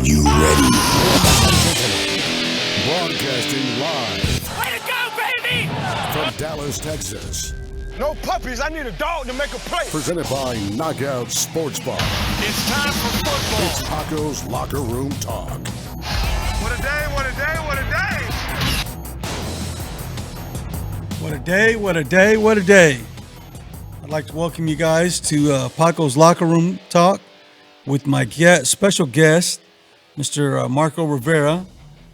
you ready? Broadcasting live Way to go, baby! from Dallas, Texas. No puppies. I need a dog to make a play. Presented by Knockout Sports Bar. It's time for football. It's Paco's Locker Room Talk. What a day, what a day, what a day. What a day, what a day, what a day. I'd like to welcome you guys to Paco's Locker Room Talk with my special guest, Mr. Marco Rivera,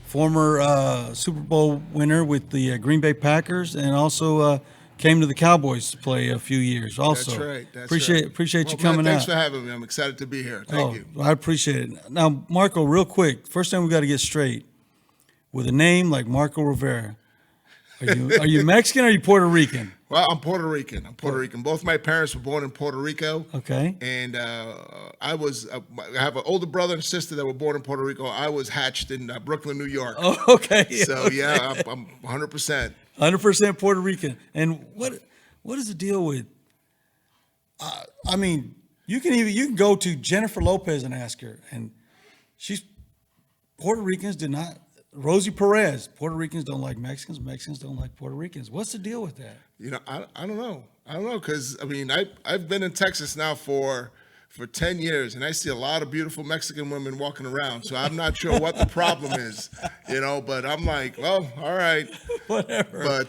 former Super Bowl winner with the Green Bay Packers, and also came to the Cowboys to play a few years. Also, That's right. Appreciate you Well, coming thanks out. for having me. I'm excited to be here. Thank you. I appreciate it. Now, Marco, real quick, first thing we got to get straight. With a name like Marco Rivera, are you Mexican or are you Puerto Rican? Well, I'm Puerto Rican. Both my parents were born in Puerto Rico. Okay. And I have an older brother and sister that were born in Puerto Rico. I was hatched in Brooklyn, New York. Oh, okay. So, yeah, I'm 100%. 100% Puerto Rican. And what is the deal with? I mean, you can go to Jennifer Lopez and ask her, and she's Puerto Ricans did not. Rosie Perez, Puerto Ricans don't like Mexicans. Mexicans don't like Puerto Ricans. What's the deal with that? You know, I don't know. Because, I mean, I've been in Texas now for 10 years, and I see a lot of beautiful Mexican women walking around. So I'm not sure what the problem is, but I'm like, well, all right. Whatever.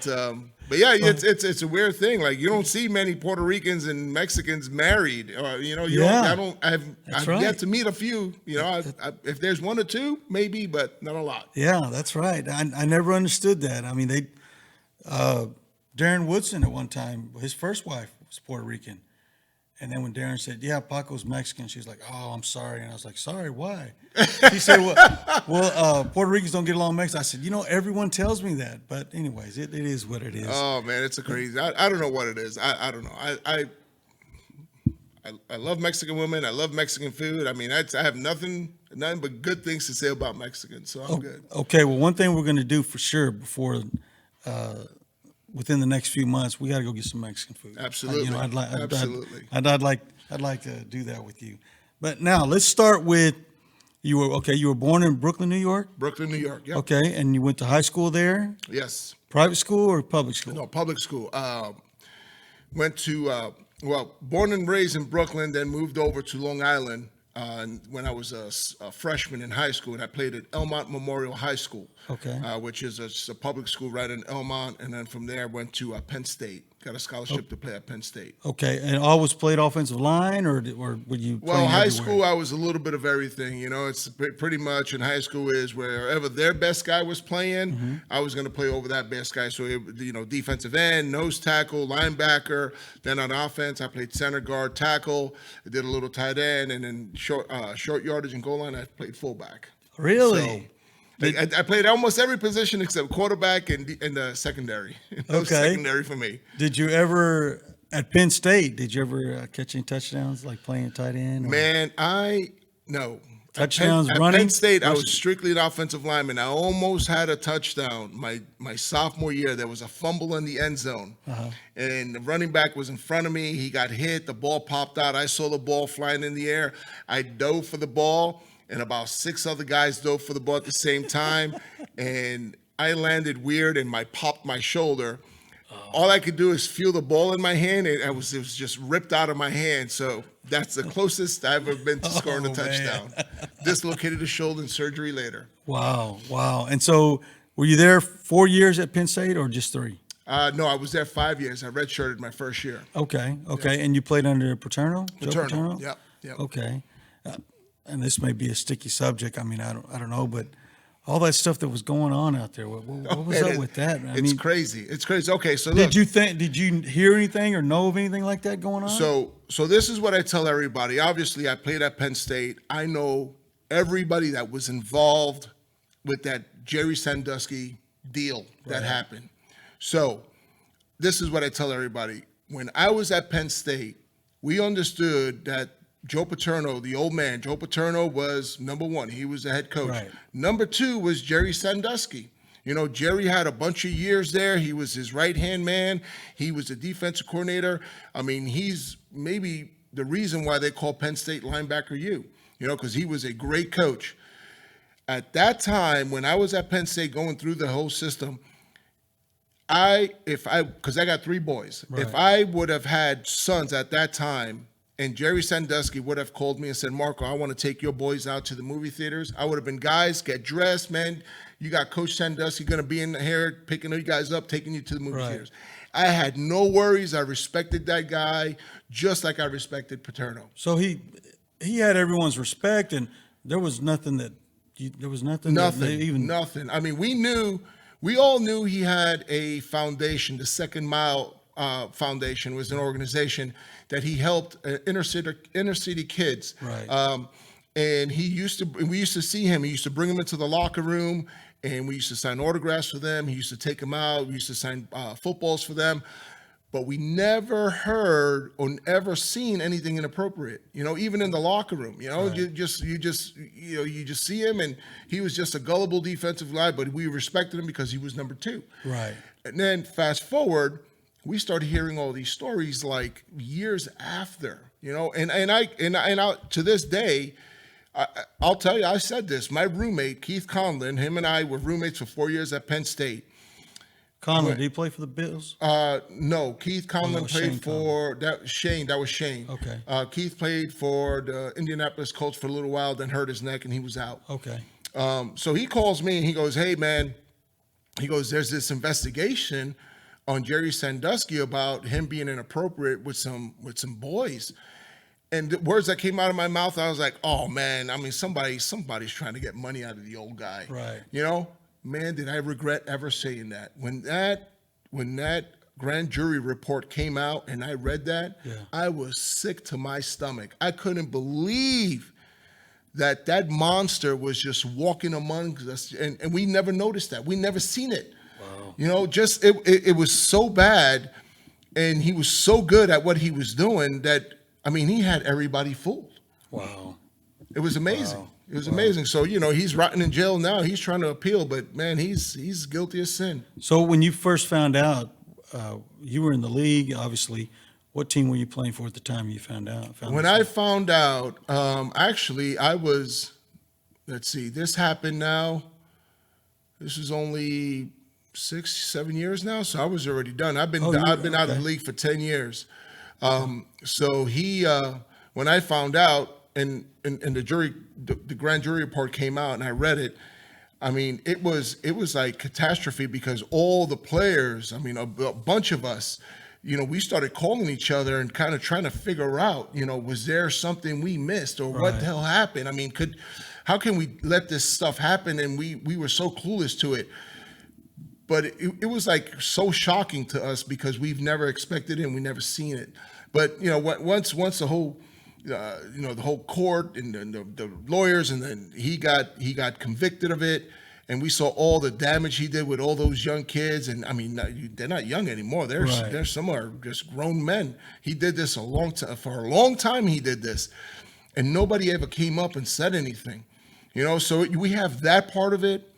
But yeah, it's a weird thing. Like, you don't see many Puerto Ricans and Mexicans married. I've yet to meet a few. If there's one or two, maybe, but not a lot. Yeah, that's right. I never understood that. I mean, Darren Woodson at one time, his first wife was Puerto Rican. And then when Darren said, yeah, Paco's Mexican, she's like, oh, I'm sorry. And I was like, sorry, why? She said, well, Puerto Ricans don't get along with Mexicans. I said, everyone tells me that. But anyways, it is what it is. Oh, man, it's a crazy. I don't know what it is. I don't know. I love Mexican women. I love Mexican food. I mean, I have nothing but good things to say about Mexicans, so I'm good. Okay, well, one thing we're going to do for sure before within the next few months, we got to go get some Mexican food. Absolutely. Absolutely. I'd like to do that with you. But now let's start with you were born in Brooklyn, New York? Brooklyn, New York. Yeah. Okay, and you went to high school there? Yes. Private school or public school? No, public school. Went to born and raised in Brooklyn, then moved over to Long Island when I was a freshman in high school, and I played at Elmont Memorial High School, which is a public school right in Elmont, and then from there went to Penn State. Got a scholarship to play at Penn State. Okay, and always played offensive line, or would you? Well, high school I was a little bit of everything. It's pretty much in high school is wherever their best guy was playing, I was going to play over that best guy. So defensive end, nose tackle, linebacker. Then on offense, I played center guard, tackle. I did a little tight end, and then short yardage and goal line, I played fullback. Really? So, I played almost every position except quarterback and the secondary. Secondary for me. Did you ever, at Penn State, catch any touchdowns, like playing tight end? Or? Man, no. Touchdowns at running? Penn State, I was strictly an offensive lineman. I almost had a touchdown my sophomore year. There was a fumble in the end zone. And the running back was in front of me. He got hit. The ball popped out. I saw the ball flying in the air. I dove for the ball. And about 6 other guys dove for the ball at the same time. And I landed weird and popped my shoulder. All I could do is feel the ball in my hand, and it was just ripped out of my hand. So that's the closest I've ever been to scoring a touchdown. Dislocated the shoulder and surgery later. Wow. And so were you there 4 years at Penn State or just 3? No, I was there 5 years. I redshirted my first year. Okay. Yeah. And you played under Paterno? Paterno. Yep. Okay. And this may be a sticky subject. I mean, I don't know, but all that stuff that was going on out there, what was up with that? It's crazy. It's crazy. Okay, so look, did you hear anything or know of anything like that going on? So this is what I tell everybody. Obviously, I played at Penn State. I know everybody that was involved with that Jerry Sandusky deal that happened. So this is what I tell everybody. When I was at Penn State, we understood that Joe Paterno, the old man, Joe Paterno was number one. He was the head coach. Right. Number 2 was Jerry Sandusky. Jerry had a bunch of years there. He was his right-hand man. He was a defensive coordinator. I mean, he's maybe the reason why they call Penn State linebacker U, because he was a great coach. at that time when I was at Penn State going through the whole system, because I got 3 boys, if I would have had sons at that time, and Jerry Sandusky would have called me and said, Marco, I want to take your boys out to the movie theaters, I would have been, guys, get dressed, man. You got Coach Sandusky going to be in here picking you guys up, taking you to the movie theaters. I had no worries. I respected that guy just like I respected Paterno. So he had everyone's respect, and there was nothing that Nothing. I mean, we all knew he had a foundation. The Second Mile Foundation was an organization that he helped inner city kids. Right. And we used to see him. He used to bring them into the locker room, and we used to sign autographs for them. He used to take them out. We used to sign footballs for them. But we never heard or ever seen anything inappropriate, even in the locker room. Right. You just see him, and he was just a gullible defensive line, but we respected him because he was number 2. Right. And then fast forward, we started hearing all these stories like years after, and I to this day, I'll tell you, I said this. My roommate, Keith Conlon, him and I were roommates for 4 years at Penn State. Conlon, did he play for the Bills? No, Keith Conlon played for Shane. That was Shane. Okay. Keith played for the Indianapolis Colts for a little while, then hurt his neck and he was out. Okay. So he calls me and he goes, "Hey man," he goes, "there's this investigation on Jerry Sandusky about him being inappropriate with some boys." And the words that came out of my mouth, I was like, "Oh man, I mean somebody's trying to get money out of the old guy." Right. Man, did I regret ever saying that. When that grand jury report came out and I read that, I was sick to my stomach. I couldn't believe that monster was just walking among us, and we never noticed that. We never seen it. Wow. Just it was so bad, and he was so good at what he was doing that, I mean, he had everybody fooled. Wow. It was amazing. Wow. It was amazing. So, he's rotting in jail now. He's trying to appeal, but man, he's guilty of sin. So when you first found out, you were in the league, obviously. What team were you playing for at the time you found out? When I found out, actually, I was, let's see, this happened now. This is only 6-7 years now, so I was already done. I've been out of the league for 10 years. So when I found out, and the grand jury report came out, and I read it. I mean, it was like catastrophe because all the players, I mean, a bunch of us, we started calling each other and kind of trying to figure out, was there something we missed or what the hell happened? I mean, how can we let this stuff happen? And we were so clueless to it. But it was like so shocking to us because we've never expected it and we never seen it. But once the whole the whole court and the lawyers, and then he got convicted of it, and we saw all the damage he did with all those young kids. And I mean, they're not young anymore. They're some are just grown men. He did this for a long time. He did this, and nobody ever came up and said anything. So we have that part of it.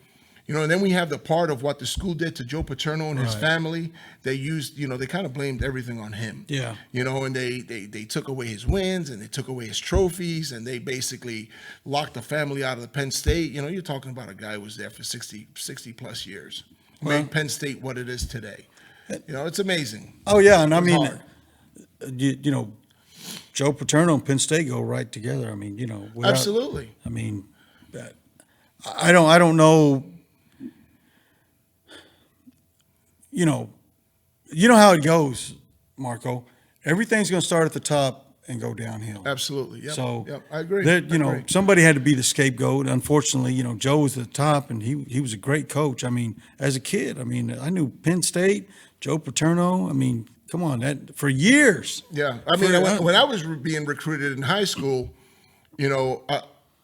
And then we have the part of what the school did to Joe Paterno and his family. They used, they kind of blamed everything on him. Yeah. And they took away his wins and they took away his trophies, and they basically locked the family out of the Penn State. You're talking about a guy who was there for 60 plus years. Made Penn State what it is today. It's amazing. Oh yeah, and I mean, Joe Paterno and Penn State go right together. I mean, absolutely. I mean, I don't know. You know how it goes, Marco. Everything's going to start at the top and go downhill. Absolutely. Yep. So I agree. Somebody had to be the scapegoat. Unfortunately, Joe was at the top, and he was a great coach. I mean, as a kid, I knew Penn State, Joe Paterno. I mean, come on, that for years. Yeah. I mean, when I was being recruited in high school,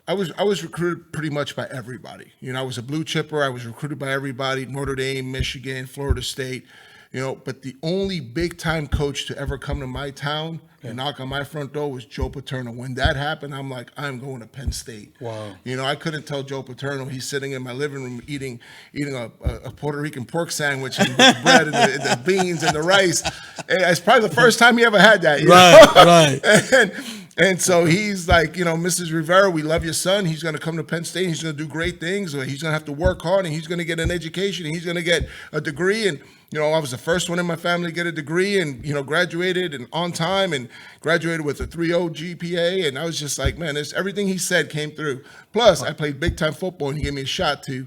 I was recruited pretty much by everybody. I was a blue chipper. I was recruited by everybody: Notre Dame, Michigan, Florida State. But the only big time coach to ever come to my town and knock on my front door was Joe Paterno. When that happened, I'm like, I'm going to Penn State. Wow. I couldn't tell Joe Paterno. He's sitting in my living room eating a Puerto Rican pork sandwich and the bread and the beans and the rice. It's probably the first time he ever had that. Right. And so he's like, Mrs. Rivera, we love your son. He's going to come to Penn State. He's going to do great things. Or he's going to have to work hard, and he's going to get an education, and he's going to get a degree. And, I was the first one in my family to get a degree and, graduated and on time and graduated with a 3.0 GPA. And I was just like, man, everything he said came through. Plus, I played big-time football, and he gave me a shot to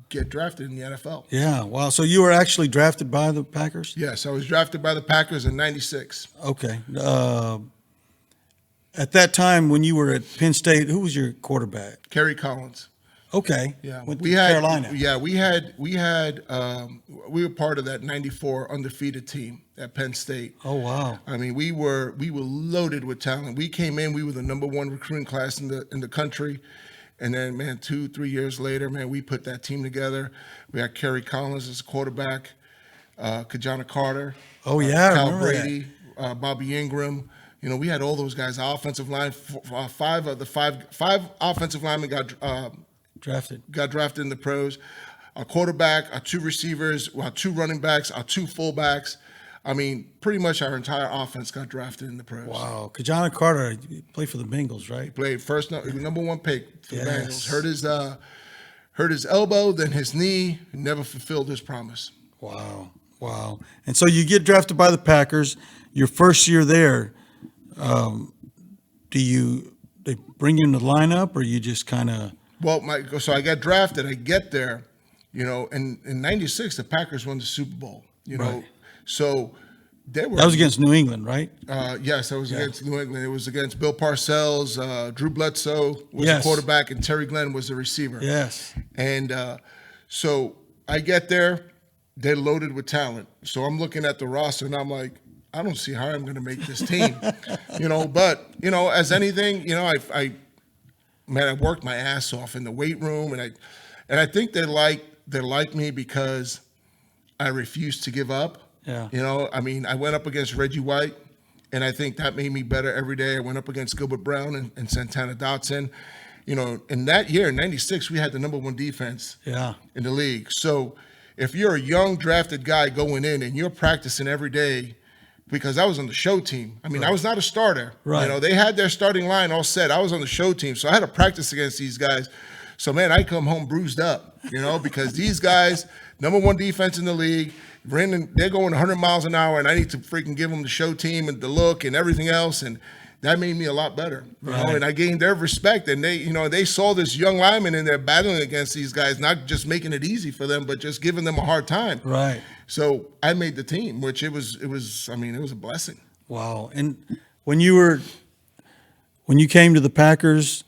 get drafted in the NFL. Yeah, wow. So you were actually drafted by the Packers? Yes, I was drafted by the Packers in '96. Okay. At that time, when you were at Penn State, who was your quarterback? Kerry Collins. Okay. Yeah, Went to we had Carolina. Yeah, we were part of that '94 undefeated team at Penn State. Oh wow. I mean, we were loaded with talent. We came in, we were the number one recruiting class in the country. And then, man, 2-3 years later, man, we put that team together. We had Kerry Collins as quarterback, Kajana Carter. Oh yeah, I Cal remember Brady, Bobby Ingram. We had all those guys. Our offensive line, five offensive linemen got drafted in the pros. Our quarterback, our 2 receivers, our 2 running backs, our 2 fullbacks. I mean, pretty much our entire offense got drafted in the pros. Wow. Kajana Carter played for the Bengals, right? He played number 1 pick for the Yes. Bengals. Hurt his elbow, then his knee. Never fulfilled his promise. Wow. Wow. And so you get drafted by the Packers. Your first year there, they bring you in the lineup, or you just kind of? Well, so I got drafted. I get there, and in '96 the Packers won the Super Bowl. Right. So they were. That was against New England, right? Yes, that was against New England. It was against Bill Parcells. Drew Bledsoe was the quarterback, and Terry Glenn was the receiver. Yes. And so I get there. They're loaded with talent. So I'm looking at the roster, and I'm like, I don't see how I'm going to make this team. But as anything, I worked my ass off in the weight room, and I think they like me because I refused to give up. Yeah. I went up against Reggie White, and I think that made me better every day. I went up against Gilbert Brown and Santana Dotson. In that year, in '96, we had the number 1 defense in the league. So if you're a young drafted guy going in and you're practicing every day, because I was on the show team. I was not a starter. Right. They had their starting line all set. I was on the show team, so I had to practice against these guys. So, man, I come home bruised up, because these guys, number 1 defense in the league, they're going 100 miles an hour, and I need to freaking give them the show team and the look and everything else, and that made me a lot better. And I gained their respect, and they saw this young lineman in there battling against these guys, not just making it easy for them, but just giving them a hard time. Right. So I made the team, which it was a blessing. Wow. And when you came to the Packers,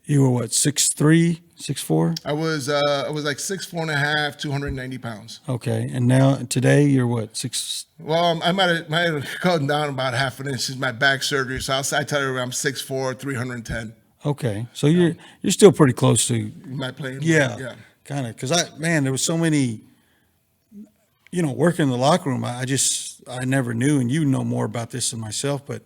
you were what, 6'3", 6'4"? I was like 6'4.5", 290 pounds. Okay. And now today you're what, 6? Well, I might have gone down about half an inch since my back surgery. So I tell you I'm 6'4", 310. Okay. So you're still pretty close to my playing. Yeah. Kind of. Because there was so many, working in the locker room. I never knew, and you know more about this than myself, but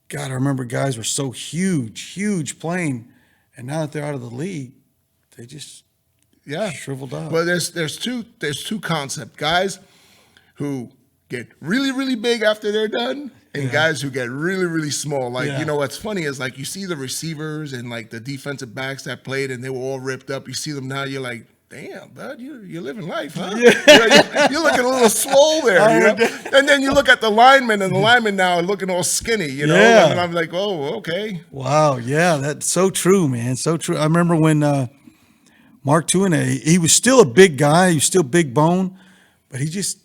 God, I remember guys were so huge playing, and now that they're out of the league, they just shriveled up. Well, there's two concepts: guys who get really, really big after they're done, and guys who get really, really small. What's funny is you see the receivers and the defensive backs that played, and they were all ripped up. You see them now, you're like, damn, bud, you're living life, huh? Yeah. You're looking a little swole there, And then you look at the linemen, and the linemen now are looking all skinny, Yeah. And I'm like, oh, okay. Wow, yeah, that's so true, man, so true. I remember when Mark Tuinei, he was still a big guy, he was still big bone, but he just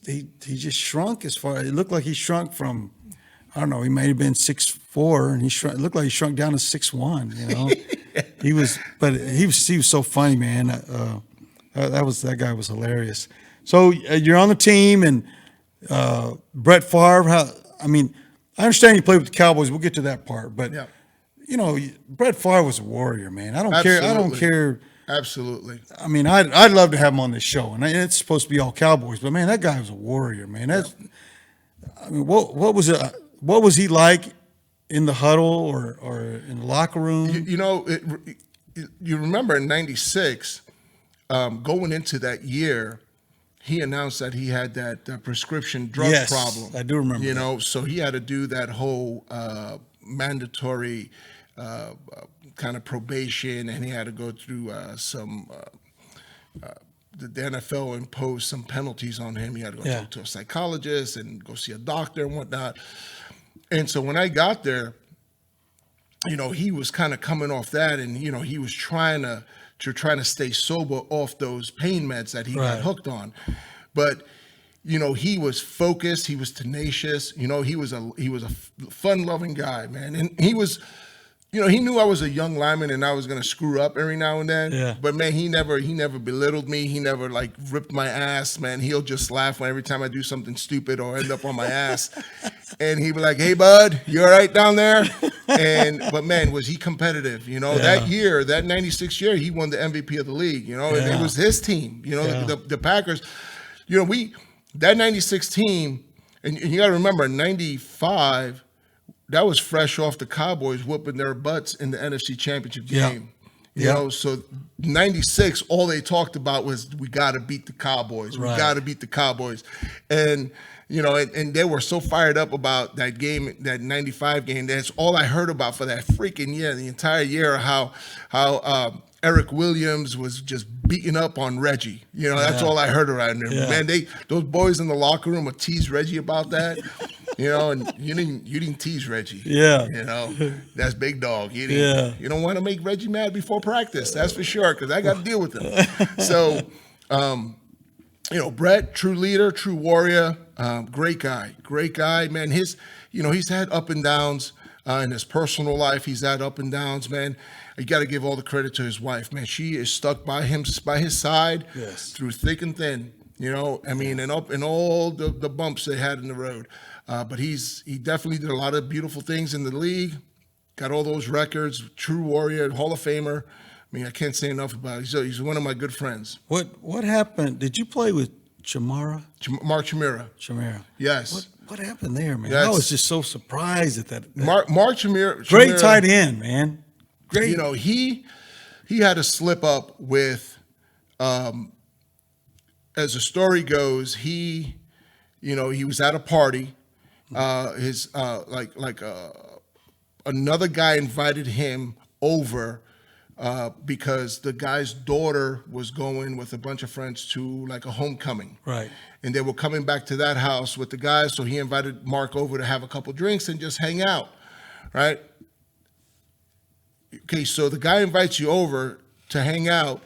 shrunk it looked like he shrunk from, I don't know, he may have been 6'4", and it looked like he shrunk down to 6'1", He was so funny, man. That guy was hilarious. So you're on the team, and Brett Favre. I understand you played with the Cowboys. We'll get to that part, but Brett Favre was a warrior, man. I don't care. Absolutely. I'd love to have him on this show, and it's supposed to be all Cowboys, but man, that guy was a warrior, man. What was it? What was he like in the huddle or in the locker room? You remember in '96. Going into that year, he announced that he had that prescription drug problem. I do remember. So he had to do that whole mandatory kind of probation, and he had to go through the NFL imposed some penalties on him. He had to go talk to a psychologist and go see a doctor and whatnot. And so when I got there, he was kind of coming off that, and he was trying to stay sober off those pain meds that he got hooked on. But he was focused, he was tenacious, he was a fun-loving guy, man. And he was, he knew I was a young lineman and I was going to screw up every now and then. Yeah. But man, he never belittled me. He never like ripped my ass, man. He'll just laugh every time I do something stupid or end up on my ass. And he'd be like, "Hey bud, you all right down there?" But man, was he competitive. That year, that 96 year, he won the MVP of the league, and it was his team, the Packers. That 96 team, and you got to remember, 95, that was fresh off the Cowboys whooping their butts in the NFC Championship game. So 96, all they talked about was, we got to beat the Cowboys. We got to beat the Cowboys. And, and they were so fired up about that game, that 95 game. That's all I heard about for that freaking year, the entire year, how Eric Williams was just beating up on Reggie. That's all I heard around there. Yeah. Man, those boys in the locker room would tease Reggie about that. And you didn't tease Reggie. Yeah. That's big dog. You don't want to make Reggie mad before practice. That's for sure, because I got to deal with him. So, Brett, true leader, true warrior, great guy, man. He's had up and downs in his personal life. He's had up and downs, man. You got to give all the credit to his wife, man. She is stuck by his side through thick and thin. And up in all the bumps they had in the road. But he definitely did a lot of beautiful things in the league. Got all those records. True warrior, Hall of Famer. I mean, I can't say enough about it. He's one of my good friends. What happened? Did you play with Chamara? Mark Chimera. Yes. What happened there, man? I was just so surprised at that. Mark Chimera. Great tight end, man. Great. He had a slip up with, as the story goes, he was at a party. Another guy invited him over because the guy's daughter was going with a bunch of friends to like a homecoming. Right. And they were coming back to that house with the guys, so he invited Mark over to have a couple drinks and just hang out, right? Okay, so the guy invites you over to hang out,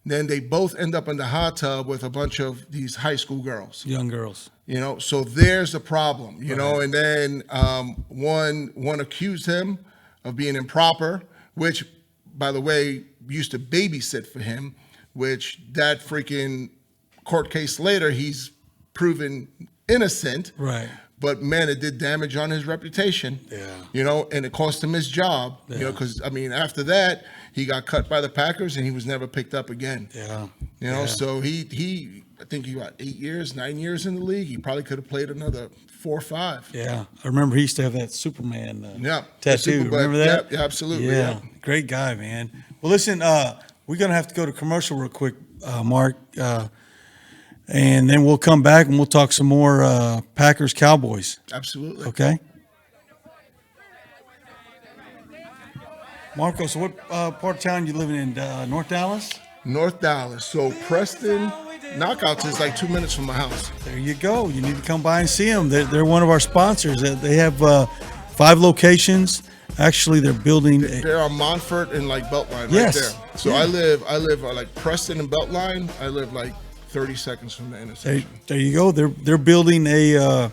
then they both end up in the hot tub with a bunch of these high school girls. Young girls. So there's the problem, and then one accused him of being improper, which, by the way, used to babysit for him, which that freaking court case later, he's proven innocent. Right. But man, it did damage on his reputation. Yeah. And it cost him his job. Yeah. Because after that, he got cut by the Packers and he was never picked up again. Yeah. So he I think he got 9 years in the league. He probably could have played another 4 or 5. Yeah. I remember he used to have that Superman tattoo. Remember that? Yeah, absolutely. Yeah. Great guy, man. Well, listen, we're gonna have to go to commercial real quick, Mark. And then we'll come back and we'll talk some more Packers Cowboys. Absolutely. Okay. Marco, so what part of town you living in? North Dallas? North Dallas. So Preston Knockouts is like 2 minutes from my house. There you go. You need to come by and see them. They're one of our sponsors. They have 5 locations. Actually, they're building. They're on Montfort and like Beltline right there. So I live like Preston and Beltline. I live like 30 seconds from the intersection. There you go. They're building a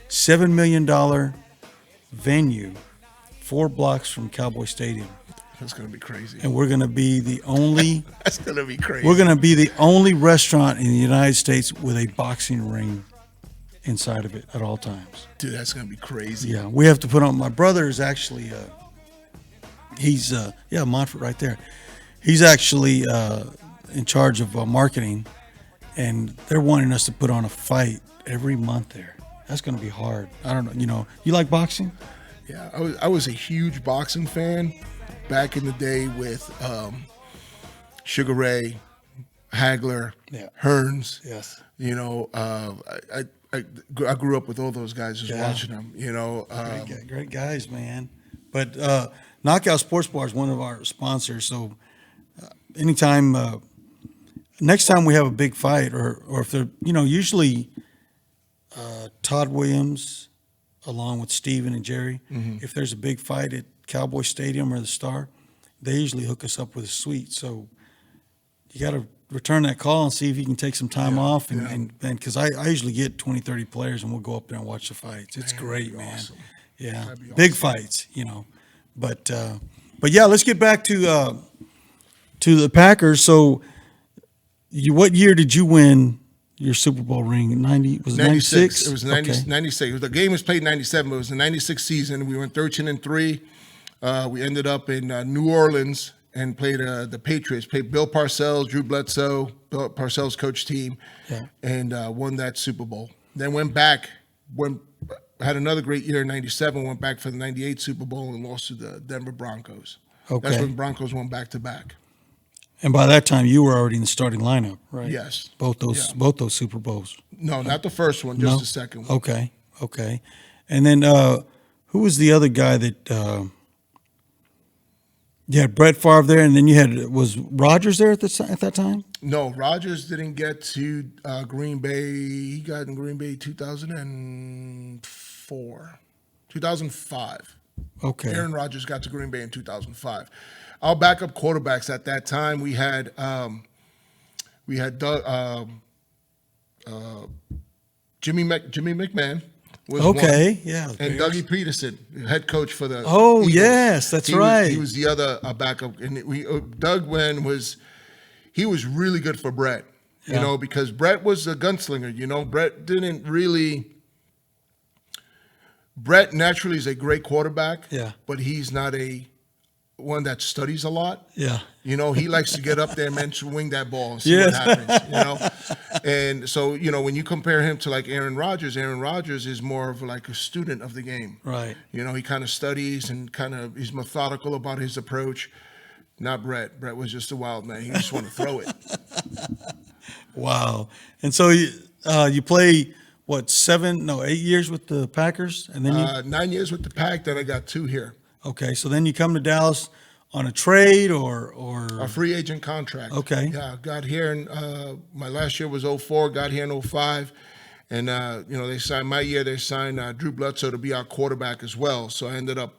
$7 million venue 4 blocks from Cowboy Stadium. That's going to be crazy. And we're going to be the only That's going to be crazy. We're going to be the only restaurant in the United States with a boxing ring inside of it at all times. Dude, that's going to be crazy. Yeah, we have to put on. My brother is actually he's Montfort right there. He's actually in charge of marketing, and they're wanting us to put on a fight every month there. That's going to be hard. I don't know. You like boxing? Yeah, I was a huge boxing fan back in the day with Sugar Ray, Hagler, Hearns. Yes. I grew up with all those guys, just watching them. Great guys, man. But Knockout Sports Bar is one of our sponsors. So anytime, next time we have a big fight, or if they're, usually Todd Williams, along with Steven and Jerry, if there's a big fight at Cowboy Stadium or the Star, they usually hook us up with a suite. So you got to return that call and see if you can take some time off. And because I usually get 20, 30 players and we'll go up there and watch the fights. It's great, man. Awesome. Yeah. Awesome. Big fights, But yeah, let's get back to the Packers. So what year did you win your Super Bowl ring? 90, was it 96? It was 96. The game was played in 97, but it was the 96 season. We went 13-3. We ended up in New Orleans and played the Patriots. Played Bill Parcells, Drew Bledsoe, Bill Parcells' coach team, and won that Super Bowl. Then went back, had another great year in 97, went back for the 98 Super Bowl and lost to the Denver Broncos. Okay. That's when Broncos won back-to-back. And by that time, you were already in the starting lineup, right? Yes. Both those Super Bowls. No, not the first one, just the second one. Okay. And then who was the other guy that you had Brett Favre there, and then was Rodgers there at that time? No, Rodgers didn't get to Green Bay. He got in Green Bay 2005. Okay. Aaron Rodgers got to Green Bay in 2005. Our backup quarterbacks at that time, we had Jimmy McMahon was one, yeah, and Dougie Peterson, head coach for the Eagles. Yes, that's right. He was the other backup, and Doug was really good for Brett, because Brett was a gunslinger. Brett naturally is a great quarterback, but he's not one that studies a lot. Yeah. He likes to get up there and swing that ball and see what happens, And so, when you compare him to like Aaron Rodgers is more of like a student of the game. Right. He kind of studies and he's methodical about his approach. Not Brett. Brett was just a wild man. He just want to throw it. Wow. And so you play, 8 years with the Packers? And then 9 years with the Pack, then I got 2 here. Okay, so then you come to Dallas on a trade or a free agent contract. Okay. Yeah, got here in my last year was 04, got here in 05. And they signed my year, they signed Drew Bledsoe to be our quarterback as well. So I ended up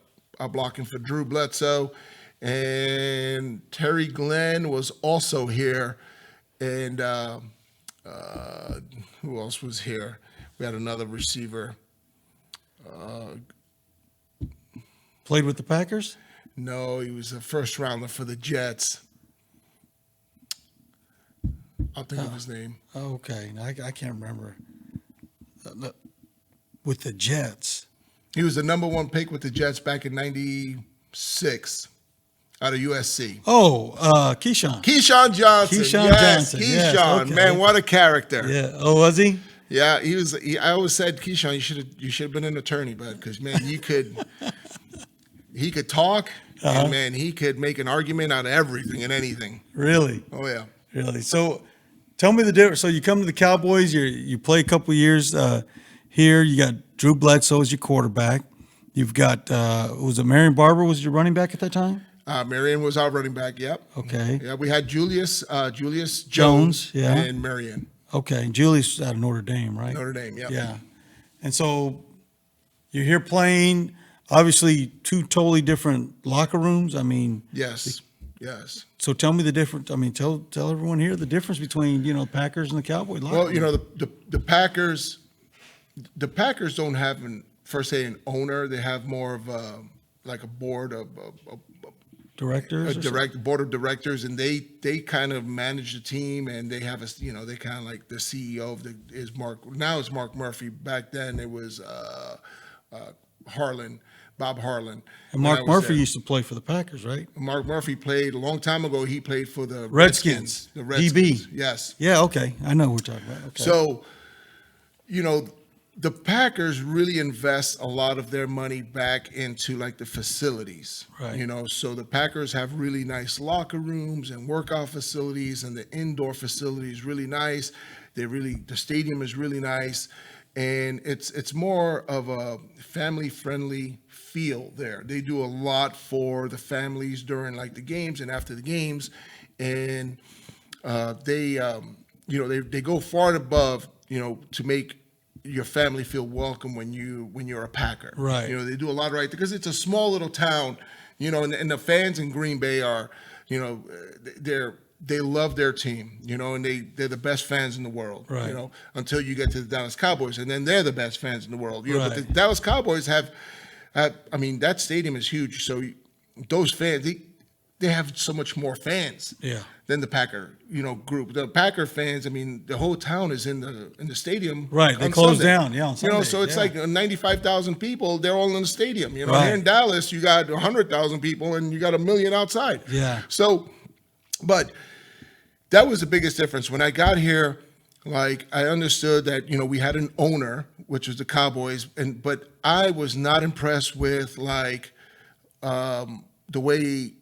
blocking for Drew Bledsoe. And Terry Glenn was also here. And who else was here? We had another receiver. Played with the Packers? No, he was a first rounder for the Jets. I'll think of his name. Okay, I can't remember. With the Jets. He was the number 1 pick with the Jets back in 96 out of USC. Oh, Keyshawn. Keyshawn Johnson. Johnson. Keyshawn. Yes, okay. Man, what a character. Yeah. Oh, was he? Yeah, he was. I always said, Keyshawn, you should have been an attorney, bud, because man, he could talk, and man, he could make an argument out of everything and anything. Really? Oh yeah. Really? So, tell me the difference. So you come to the Cowboys. You play a couple of years here. You got Drew Bledsoe as your quarterback. You've got was it Marion Barber was your running back at that time? Marion was our running back. Yep. Okay. Yeah, we had Julius Jones. Yeah. And Marion. Okay, and Julius out of Notre Dame, right? Notre Dame, yep. Yeah. And so you're here playing, obviously 2 totally different locker rooms. I mean, yes. So tell me the difference. I mean, tell everyone here the difference between, the Packers and the Cowboys locker room. Well, the Packers don't have an owner. They have more of a board of directors, board of directors, and they kind of manage the team, and they have they kind of like the CEO is Mark. Now it's Mark Murphy. Back then it was Bob Harlan. And Mark Murphy used to play for the Packers, right? Mark Murphy played a long time ago. He played for the Redskins. The Redskins. DB. Yes. Yeah. Okay. I know what we're talking about. Okay. So, the Packers really invest a lot of their money back into like the facilities, right? So the Packers have really nice locker rooms and workout facilities, and the indoor facility is really nice. The stadium is really nice, and it's more of a family friendly feel there. They do a lot for the families during like the games and after the games, and they go far and above, to make your family feel welcome when you're a Packer. Right. They do a lot right because it's a small little town, and the fans in Green Bay are, they love their team, and they're the best fans in the world, Right. Until you get to the Dallas Cowboys, and then they're the best fans in the world. But the Right. Dallas Cowboys have, that stadium is huge. So those fans, they have so much more fans. Yeah. Than the Packer, group. The Packer fans, the whole town is in the stadium. Right, they on close Sunday. down, yeah, on Sunday, So it's yeah. like 95,000 people. They're all in the stadium. Right. Here in Dallas, you got 100,000 people, and you got 1 million outside. Yeah. So, but that was the biggest difference when I got here. Like I understood that we had an owner, which was the Cowboys, but I was not impressed with the way,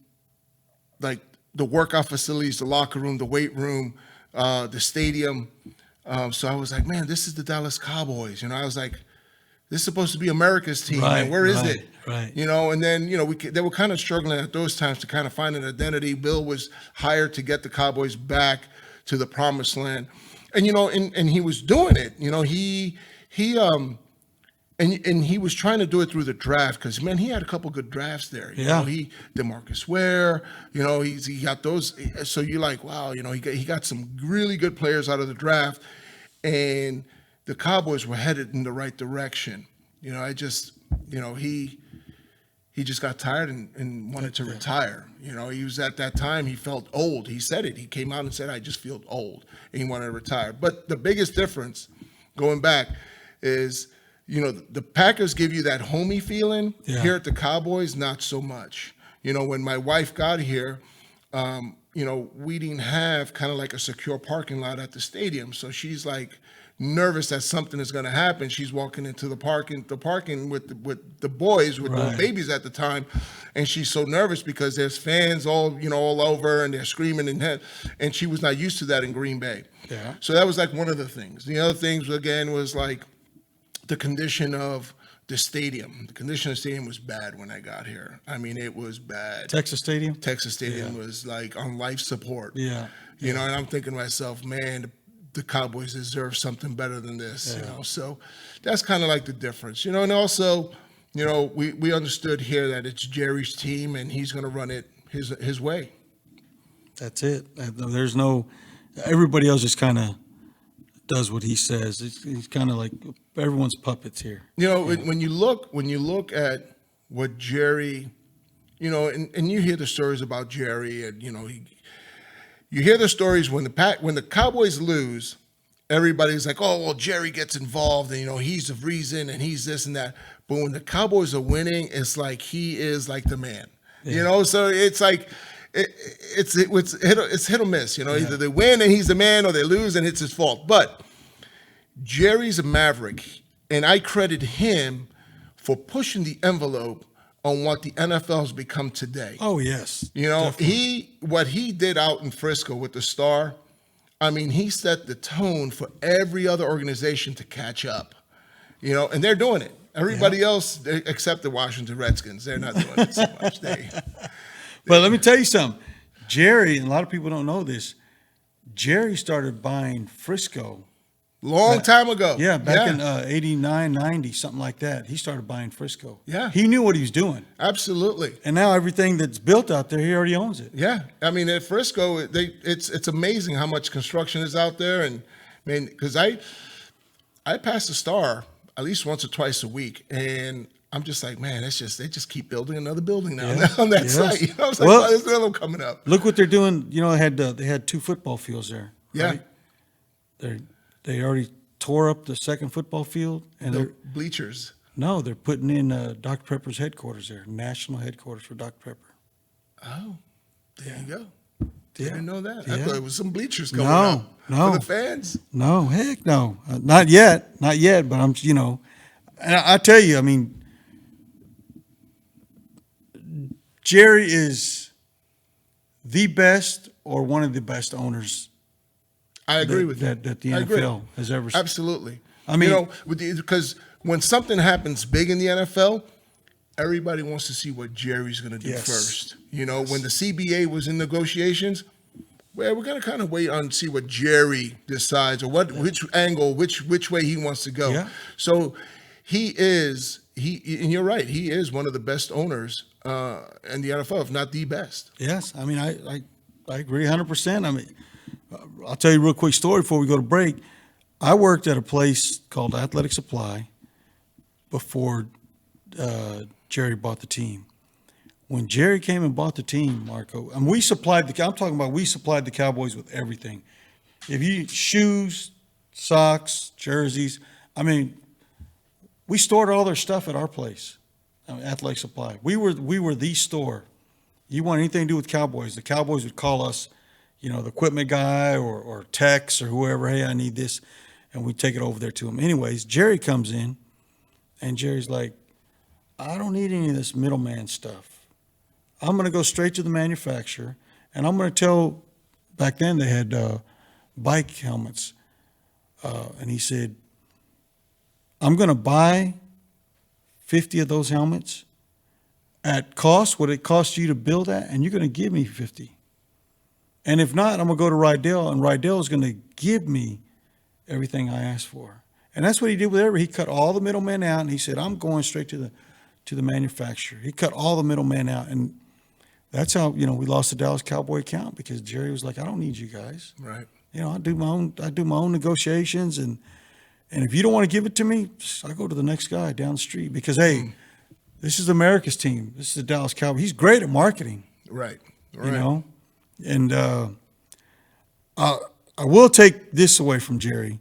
the workout facilities, the locker room, the weight room, the stadium. So I was like, man, this is the Dallas Cowboys. I was like, this is supposed to be America's team. Right, Man. Where is right, it? right. And then, they were kind of struggling at those times to kind of find an identity. Bill was hired to get the Cowboys back to the promised land. And, and he was doing it. And he was trying to do it through the draft because, man, he had a couple good drafts there. Yeah. DeMarcus Ware, he got those. So you're like, wow, he got some really good players out of the draft, and the Cowboys were headed in the right direction. He just got tired and wanted to retire. He was at that time, he felt old. He said it. He came out and said, I just feel old, and he wanted to retire. But the biggest difference, going back, is the Packers give you that homey feeling. Yeah. Here at the Cowboys, not so much. When my wife got here, we didn't have kind of like a secure parking lot at the stadium. So she's like nervous that something is going to happen. She's walking into the parking with the boys, with Right. the babies at the time. And she's so nervous because there's fans all over and they're screaming and she was not used to that in Green Bay. Yeah. So that was like one of the things. The other things, again, was like, the condition of the stadium. The condition of the stadium was bad when I got here. It was bad. Texas Stadium? Texas Stadium was like on life support. Yeah. And I'm thinking to myself, man, the Cowboys deserve something better than this. Yeah. So that's kind of like the difference. And also, we understood here that it's Jerry's team and he's going to run it his way. That's it. There's no, everybody else just kind of does what he says. He's kind of like everyone's puppets here. When you look at what Jerry, and you hear the stories about Jerry, and you hear the stories when the Cowboys lose, everybody's like, oh well, Jerry gets involved, and he's the reason, and he's this and that. But when the Cowboys are winning, it's like he is like the man. Yeah. So it's like. It's hit or miss, Either they win and he's the man, or they lose and it's his fault. But Jerry's a maverick, and I credit him for pushing the envelope on what the NFL has become today. Oh, yes. Definitely. What he did out in Frisco with the Star, he set the tone for every other organization to catch up. And they're doing it. Everybody else, except the Washington Redskins, they're not doing it so much. But let me tell you something. Jerry, and a lot of people don't know this, Jerry started buying Frisco. Long time ago. Yeah, back in 89, 90, something like that. He started buying Frisco. Yeah. He knew what he was doing. Absolutely. And now everything that's built out there, he already owns it. Yeah. At Frisco, it's amazing how much construction is out there. And, because I pass the Star at least once or twice a week, and I'm just like, man, they just keep building another building now on that site. I was like, well, there's another one coming up. Look what they're doing. They had 2 football fields there. Right? Yeah. They already tore up the second football field, and The they're bleachers. no, they're putting in Dr. Pepper's headquarters there, national headquarters for Dr. Pepper. Oh, there you go. Yeah. Didn't know that. Yeah. I thought it was some bleachers going No, up no. for the fans. No, heck no, not yet. But I'm, and I tell you, Jerry is the best or one of the best owners I agree with that the I agree. NFL has ever seen. Absolutely. I mean, because when something happens big in the NFL, everybody wants to see what Jerry's going to do Yes. first. When the CBA was in negotiations, well, we're going to kind of wait on see what Jerry decides or which angle, which way he wants to go. Yeah. So and you're right, he is one of the best owners in the NFL, if not the best. yes. I mean, I agree 100%. I mean, I'll tell you a real quick story before we go to break. I worked at a place called Athletic Supply before Jerry bought the team. When Jerry came and bought the team, Marco, and we supplied we supplied the Cowboys with everything. If you shoes, socks, jerseys, I mean, we stored all their stuff at our place, Athletic Supply. We were the store. You want anything to do with Cowboys, the Cowboys would call us, the equipment guy or techs or whoever, hey, I need this, and we take it over there to him. Anyways, Jerry comes in, and Jerry's like, I don't need any of this middleman stuff. I'm going to go straight to the manufacturer, and I'm going to tell, back then they had bike helmets, and he said, I'm going to buy 50 of those helmets at cost, what it costs you to build that, and you're going to give me 50. And if not, I'm going to go to Rydell, and Rydell is going to give me everything I asked for. And that's what he did with he cut all the middlemen out, and he said, I'm going straight to the manufacturer. He cut all the middlemen out, and that's how, we lost the Dallas Cowboy account, because Jerry was like, I don't need you guys. Right. I do my own negotiations, and if you don't want to give it to me, I go to the next guy down the street, because hey, this is America's team. This is the Dallas Cowboys. He's great at marketing. Right. And I will take this away from Jerry.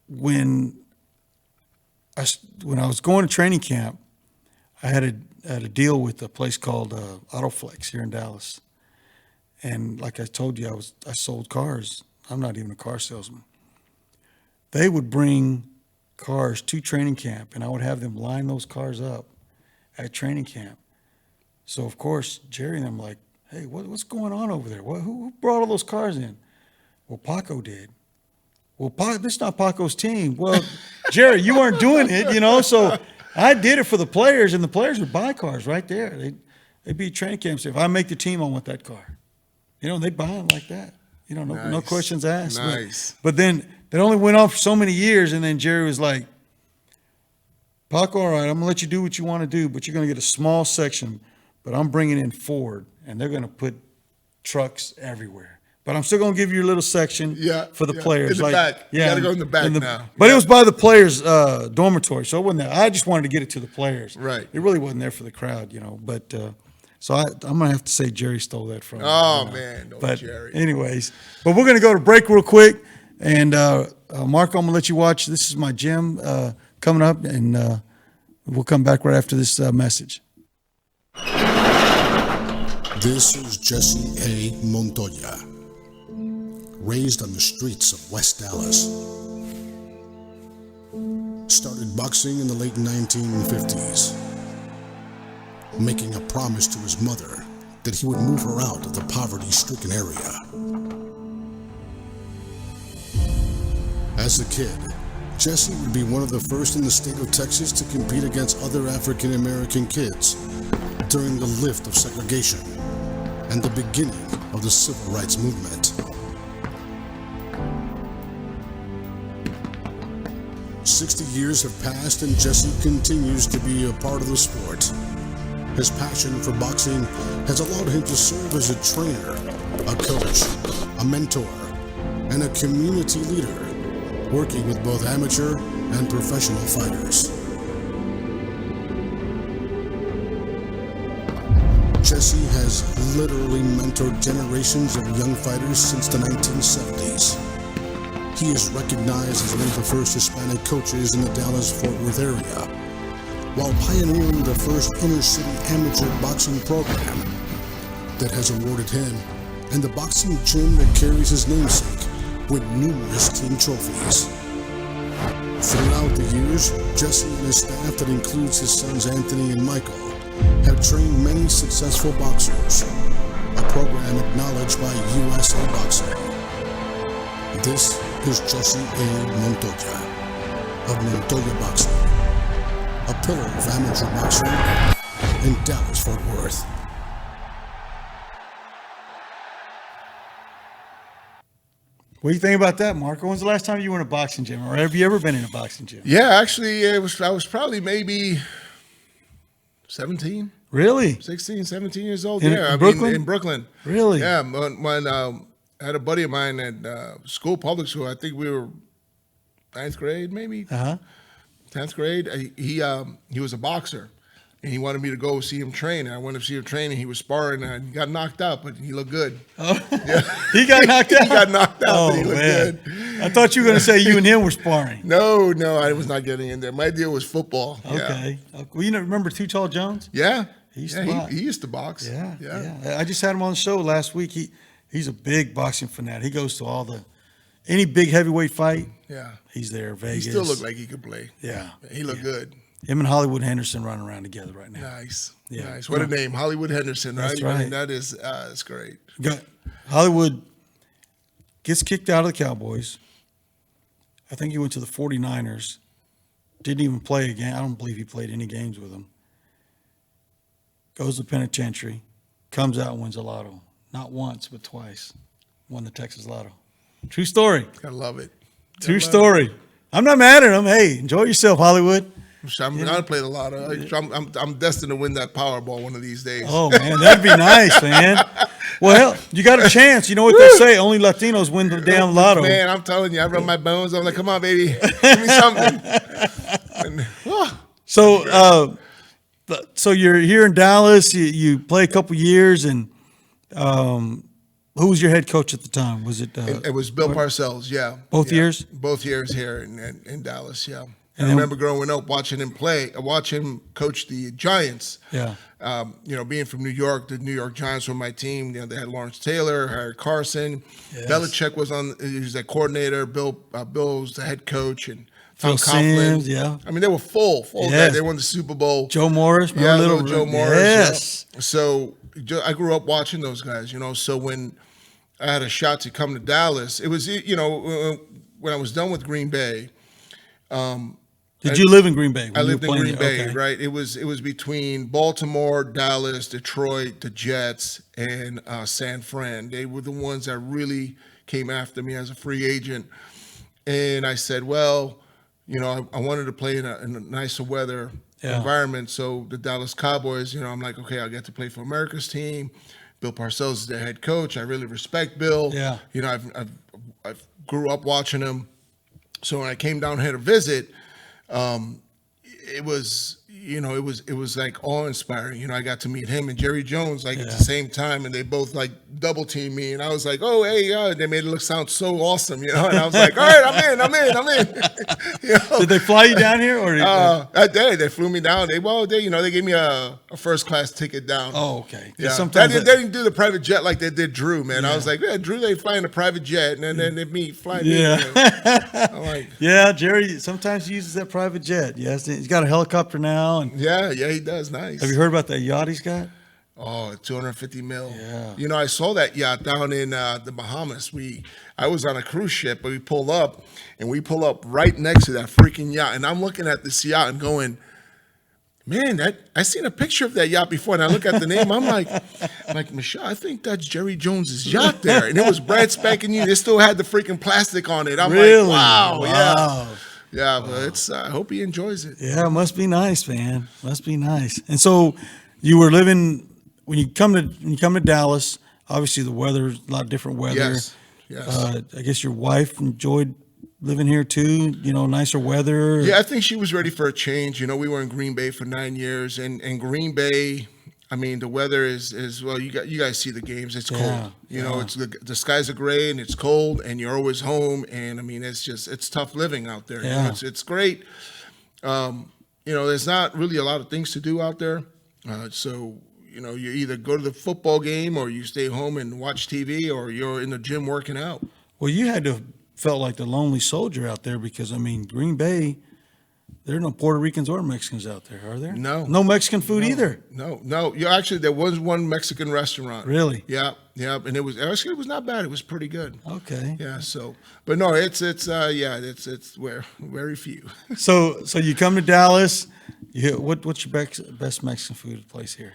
When I was going to training camp, I had a deal with a place called Autoflex here in Dallas, and like I told you, I sold cars. I'm not even a car salesman. They would bring cars to training camp, and I would have them line those cars up at training camp. So of course, Jerry and I'm like, hey, what's going on over there? Who brought all those cars in? Well, Paco did. Well, this is not Paco's team. Well, Jerry, you weren't doing it, so I did it for the players, and the players would buy cars right there. They'd be at training camp and say, if I make the team, I want that car. They'd buy them like that. No questions asked. Nice. But then it only went on for so many years, and then Jerry was like, Paco, all right, I'm going to let you do what you want to do, but you're going to get a small section, but I'm bringing in Ford, and they're going to put trucks everywhere. But I'm still going to give you your little section for the players. In the back. You got to go in the back now. But it was by the players' dormitory, so it wasn't there. I just wanted to get it to the players. Right. It really wasn't there for the crowd, But so I'm going to have to say Jerry stole that from me. Oh, man. No, Jerry. Anyways, but we're going to go to break real quick. And Marco, I'm going to let you watch. This is my gym coming up, and we'll come back right after this message. This is Jesse A. Montoya, raised on the streets of West Dallas. Started boxing in the late 1950s, making a promise to his mother that he would move her out of the poverty-stricken area. As a kid, Jesse would be one of the first in the state of Texas to compete against other African-American kids during the lift of segregation and the beginning of the civil rights movement. 60 years have passed, and Jesse continues to be a part of the sport. His passion for boxing has allowed him to serve as a trainer, a coach, a mentor, and a community leader, working with both amateur and professional fighters. Jesse has literally mentored generations of young fighters since the 1970s. He is recognized as one of the first Hispanic coaches in the Dallas-Fort Worth area, while pioneering the first inner-city amateur boxing program that has awarded him and the boxing gym that carries his namesake with numerous team trophies. Throughout the years, Jesse and his staff, that includes his sons Anthony and Michael, have trained many successful boxers, a program acknowledged by USA Boxing. This is Jesse A. Montoya of Montoya Boxing, a pillar of amateur boxing in Dallas-Fort Worth. What do you think about that, Marco? When's the last time you were in a boxing gym, or have you ever been in a boxing gym? Yeah, actually, I was probably maybe 17. Really? 16, 17 years old. In Brooklyn? In Brooklyn. Really? Yeah. When I had a buddy of mine at public school. I think we were 9th grade, maybe 10th grade. He was a boxer, and he wanted me to go see him train. And I went to see him train, and he was sparring, and he got knocked out, but he looked good. Oh, yeah. He got knocked out. He got knocked out, but he looked man. good. I thought you were going to say you and him were sparring. No, I was not getting in there. My deal was football. Okay. Well, you remember Too Tall Jones? Yeah. He used to box. He used to box. Yeah. I just had him on the show last week. He's a big boxing fanatic. He goes to any big heavyweight fight. Yeah. He's there. Vegas. He still looked like he could play. Yeah. He looked good. Him and Hollywood Henderson running around together right now. Nice. Yeah. Nice. What a name. Hollywood Henderson, right? That's right. I mean, that's great. Hollywood gets kicked out of the Cowboys. I think he went to the 49ers. Didn't even play a game. I don't believe he played any games with them. Goes to penitentiary. Comes out and wins a lotto. Not once, but twice. Won the Texas Lotto. True story. Gotta love it. True story. I'm not mad at him. Hey, enjoy yourself, Hollywood. I'm gonna play the lotto. I'm destined to win that Powerball one of these days. Oh man, that'd be nice, man. Well, you got a chance. You know what they say? Only Latinos win the damn lotto. Man, I'm telling you, I rub my bones. I'm like, come on, baby, give me something. So you're here in Dallas. You play a couple years, and who was your head coach at the time? Was it? It was Bill Parcells. Yeah. Both years. Both years here in Dallas. Yeah. And I remember growing up watching him coach the Giants. Yeah. Being from New York, the New York Giants were my team. They had Lawrence Taylor, Harry Carson. Yes. Belichick he was the coordinator. Bill was the head coach, and Phil Sims, yeah. I mean, they were full. Yes. They won the Super Bowl. Joe Morris, little Joe Morris. Yes. Yeah. So I grew up watching those guys. So when I had a shot to come to Dallas, it was when I was done with Green Bay. Did you live in Green Bay? I lived in Green Bay, okay. right? It was between Baltimore, Dallas, Detroit, the Jets, and San Fran. They were the ones that really came after me as a free agent. And I said, well, I wanted to play in a nicer weather environment. So the Dallas Cowboys, I'm like, okay, I'll get to play for America's team. Bill Parcells is their head coach. I really respect Bill. Yeah. I grew up watching him. So when I came down here to visit, it was like awe-inspiring. I got to meet him and Jerry Jones at the same time, and they both like double teamed me, and I was like, oh hey, they made it sound so awesome, and I was like, all right, I'm in. Did they fly you down here, or they flew me down. They gave me a first class ticket down. Oh, okay. Yeah. Sometimes they didn't do the private jet like they did Drew, man. Yeah. I was like, yeah, Drew, they fly in a private jet, and then they fly me. Yeah. I'm like, yeah, Jerry sometimes uses that private jet. Yes, he's got a helicopter now, and yeah, he does. Nice. have you heard about that yacht he's got? Oh, 250 mil. Yeah. I saw that yacht down in the Bahamas. I was on a cruise ship, but we pulled up right next to that freaking yacht. And I'm looking at this yacht and going, man, I seen a picture of that yacht before. And I look at the name, I'm like, Michelle, I think that's Jerry Jones's yacht there. And it was brand spanking new. They still had the freaking plastic on it. I'm really? like, wow. Wow. Yeah, but I hope he enjoys it. Yeah, it must be nice, man. Must be nice. And so you were living when you come to Dallas. Obviously, the weather, a lot of different weather. Yes. I guess your wife enjoyed living here too. Nicer weather. Yeah, I think she was ready for a change. We were in Green Bay for 9 years, and Green Bay. I mean, the weather is well. You guys see the games. It's cold. It's the skies are gray and it's cold, and you're always home. And I mean, it's tough living out there. Yeah. It's great. There's not really a lot of things to do out there. So you either go to the football game or you stay home and watch TV, or you're in the gym working out. Well, you had to felt like the lonely soldier out there because I mean, Green Bay. There are no Puerto Ricans or Mexicans out there, are there? No. No Mexican food either. No. You actually, there was one Mexican restaurant. Really? Yeah, and it was not bad. It was pretty good. Okay. Yeah. So, but no, it's where very few. So you come to Dallas. What's your best Mexican food place here?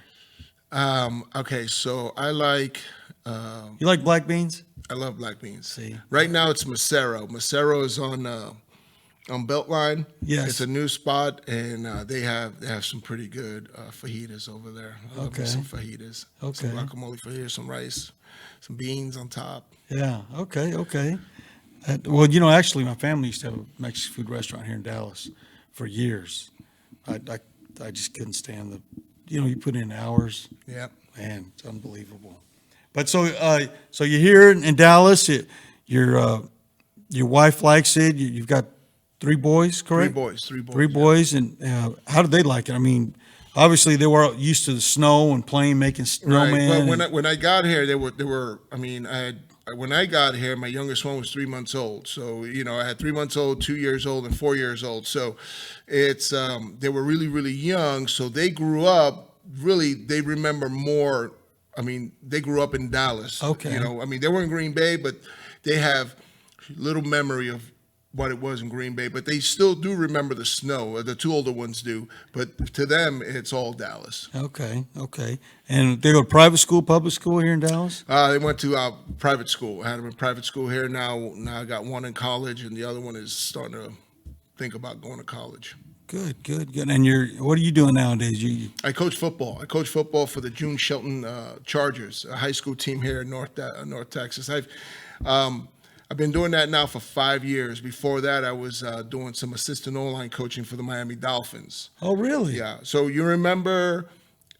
Okay, so I like. You like black beans? I love black beans. See. Right now it's Macero. Macero is on Beltline. Yes. It's a new spot, and they have some pretty good fajitas over there. I love me some fajitas. Okay. Some guacamole fajitas, some rice, some beans on top. Yeah. Okay. Well, actually, my family used to have a Mexican food restaurant here in Dallas for years. I just couldn't stand the, you put in hours. Yeah. Man, it's unbelievable. But so you're here in Dallas. Your wife likes it. You've got 3 boys, correct? 3 boys. 3 boys, and how did they like it? I mean, obviously they were used to the snow and making snowmen. Right. But when I got here, they were. I mean, when I got here, my youngest one was 3 months old. So I had 3 months old, 2 years old, and 4 years old. So it's they were really, really young. So they grew up. Really, they remember more. I mean, they grew up in Dallas. Okay. I mean, they were in Green Bay, but they have little memory of what it was in Green Bay. But they still do remember the snow. The 2 older ones do. But to them, it's all Dallas. Okay. And they go to private school, public school here in Dallas? They went to private school. I had them in private school here. Now I got one in college, and the other one is starting to think about going to college. Good. And what are you doing nowadays? I coach football. I coach football for the June Shelton Chargers, a high school team here in North Texas. I've been doing that now for 5 years. Before that, I was doing some assistant O-line coaching for the Miami Dolphins. Oh, really? Yeah. So you remember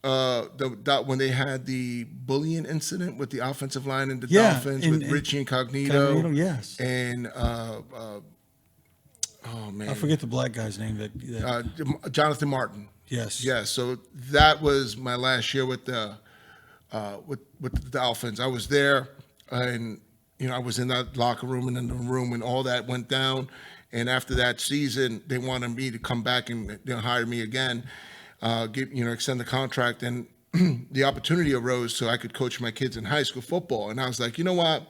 when they had the bullying incident with the offensive line and the Dolphins with Richie Incognito? Yes. And oh man, I forget the black guy's name. Jonathan Martin. Yes. So that was my last year with the Dolphins. I was there, and I was in that locker room and in the room when all that went down. And after that season, they wanted me to come back and hire me again, extend the contract. And the opportunity arose so I could coach my kids in high school football. And I was like, you know what?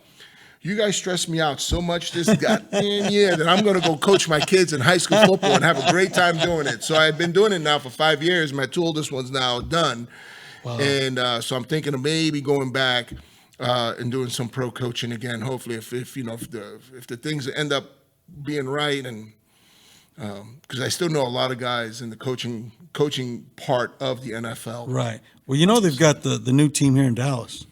You guys stress me out so much this goddamn year that I'm going to go coach my kids in high school football and have a great time doing it. So I've been doing it now for 5 years. My 2 oldest ones now done. Wow. And so I'm thinking of maybe going back and doing some pro coaching again. Hopefully, if the things end up being right, and because I still know a lot of guys in the coaching part of the NFL. Right. Well, they've got the new team here in Dallas.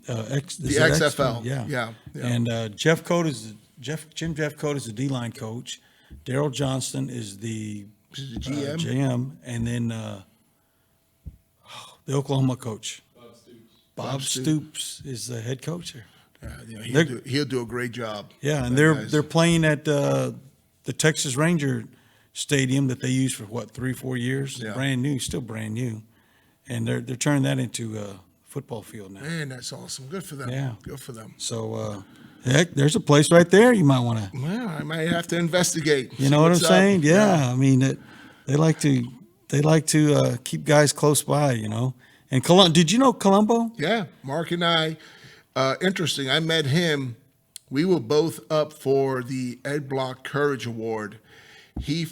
The XFL. Yeah. And Jeff Cote is the D-line coach. Daryl Johnston is the GM, and then the Oklahoma coach. Bob Stoops is the head coach here. Yeah, he'll do a great job. Yeah, and they're playing at the Texas Ranger Stadium that they used for 3-4 years. Yeah. Still brand new, and they're turning that into a football field now. Man, that's awesome. Good for them. Yeah, good for them. So, heck, there's a place right there you might want to. Well, I might have to investigate. You know what I'm saying? Yeah. I mean, they like to keep guys close by. And did you know Colombo? Yeah, Mark and I. Interesting. I met him. We were both up for the Ed Block Courage Award. He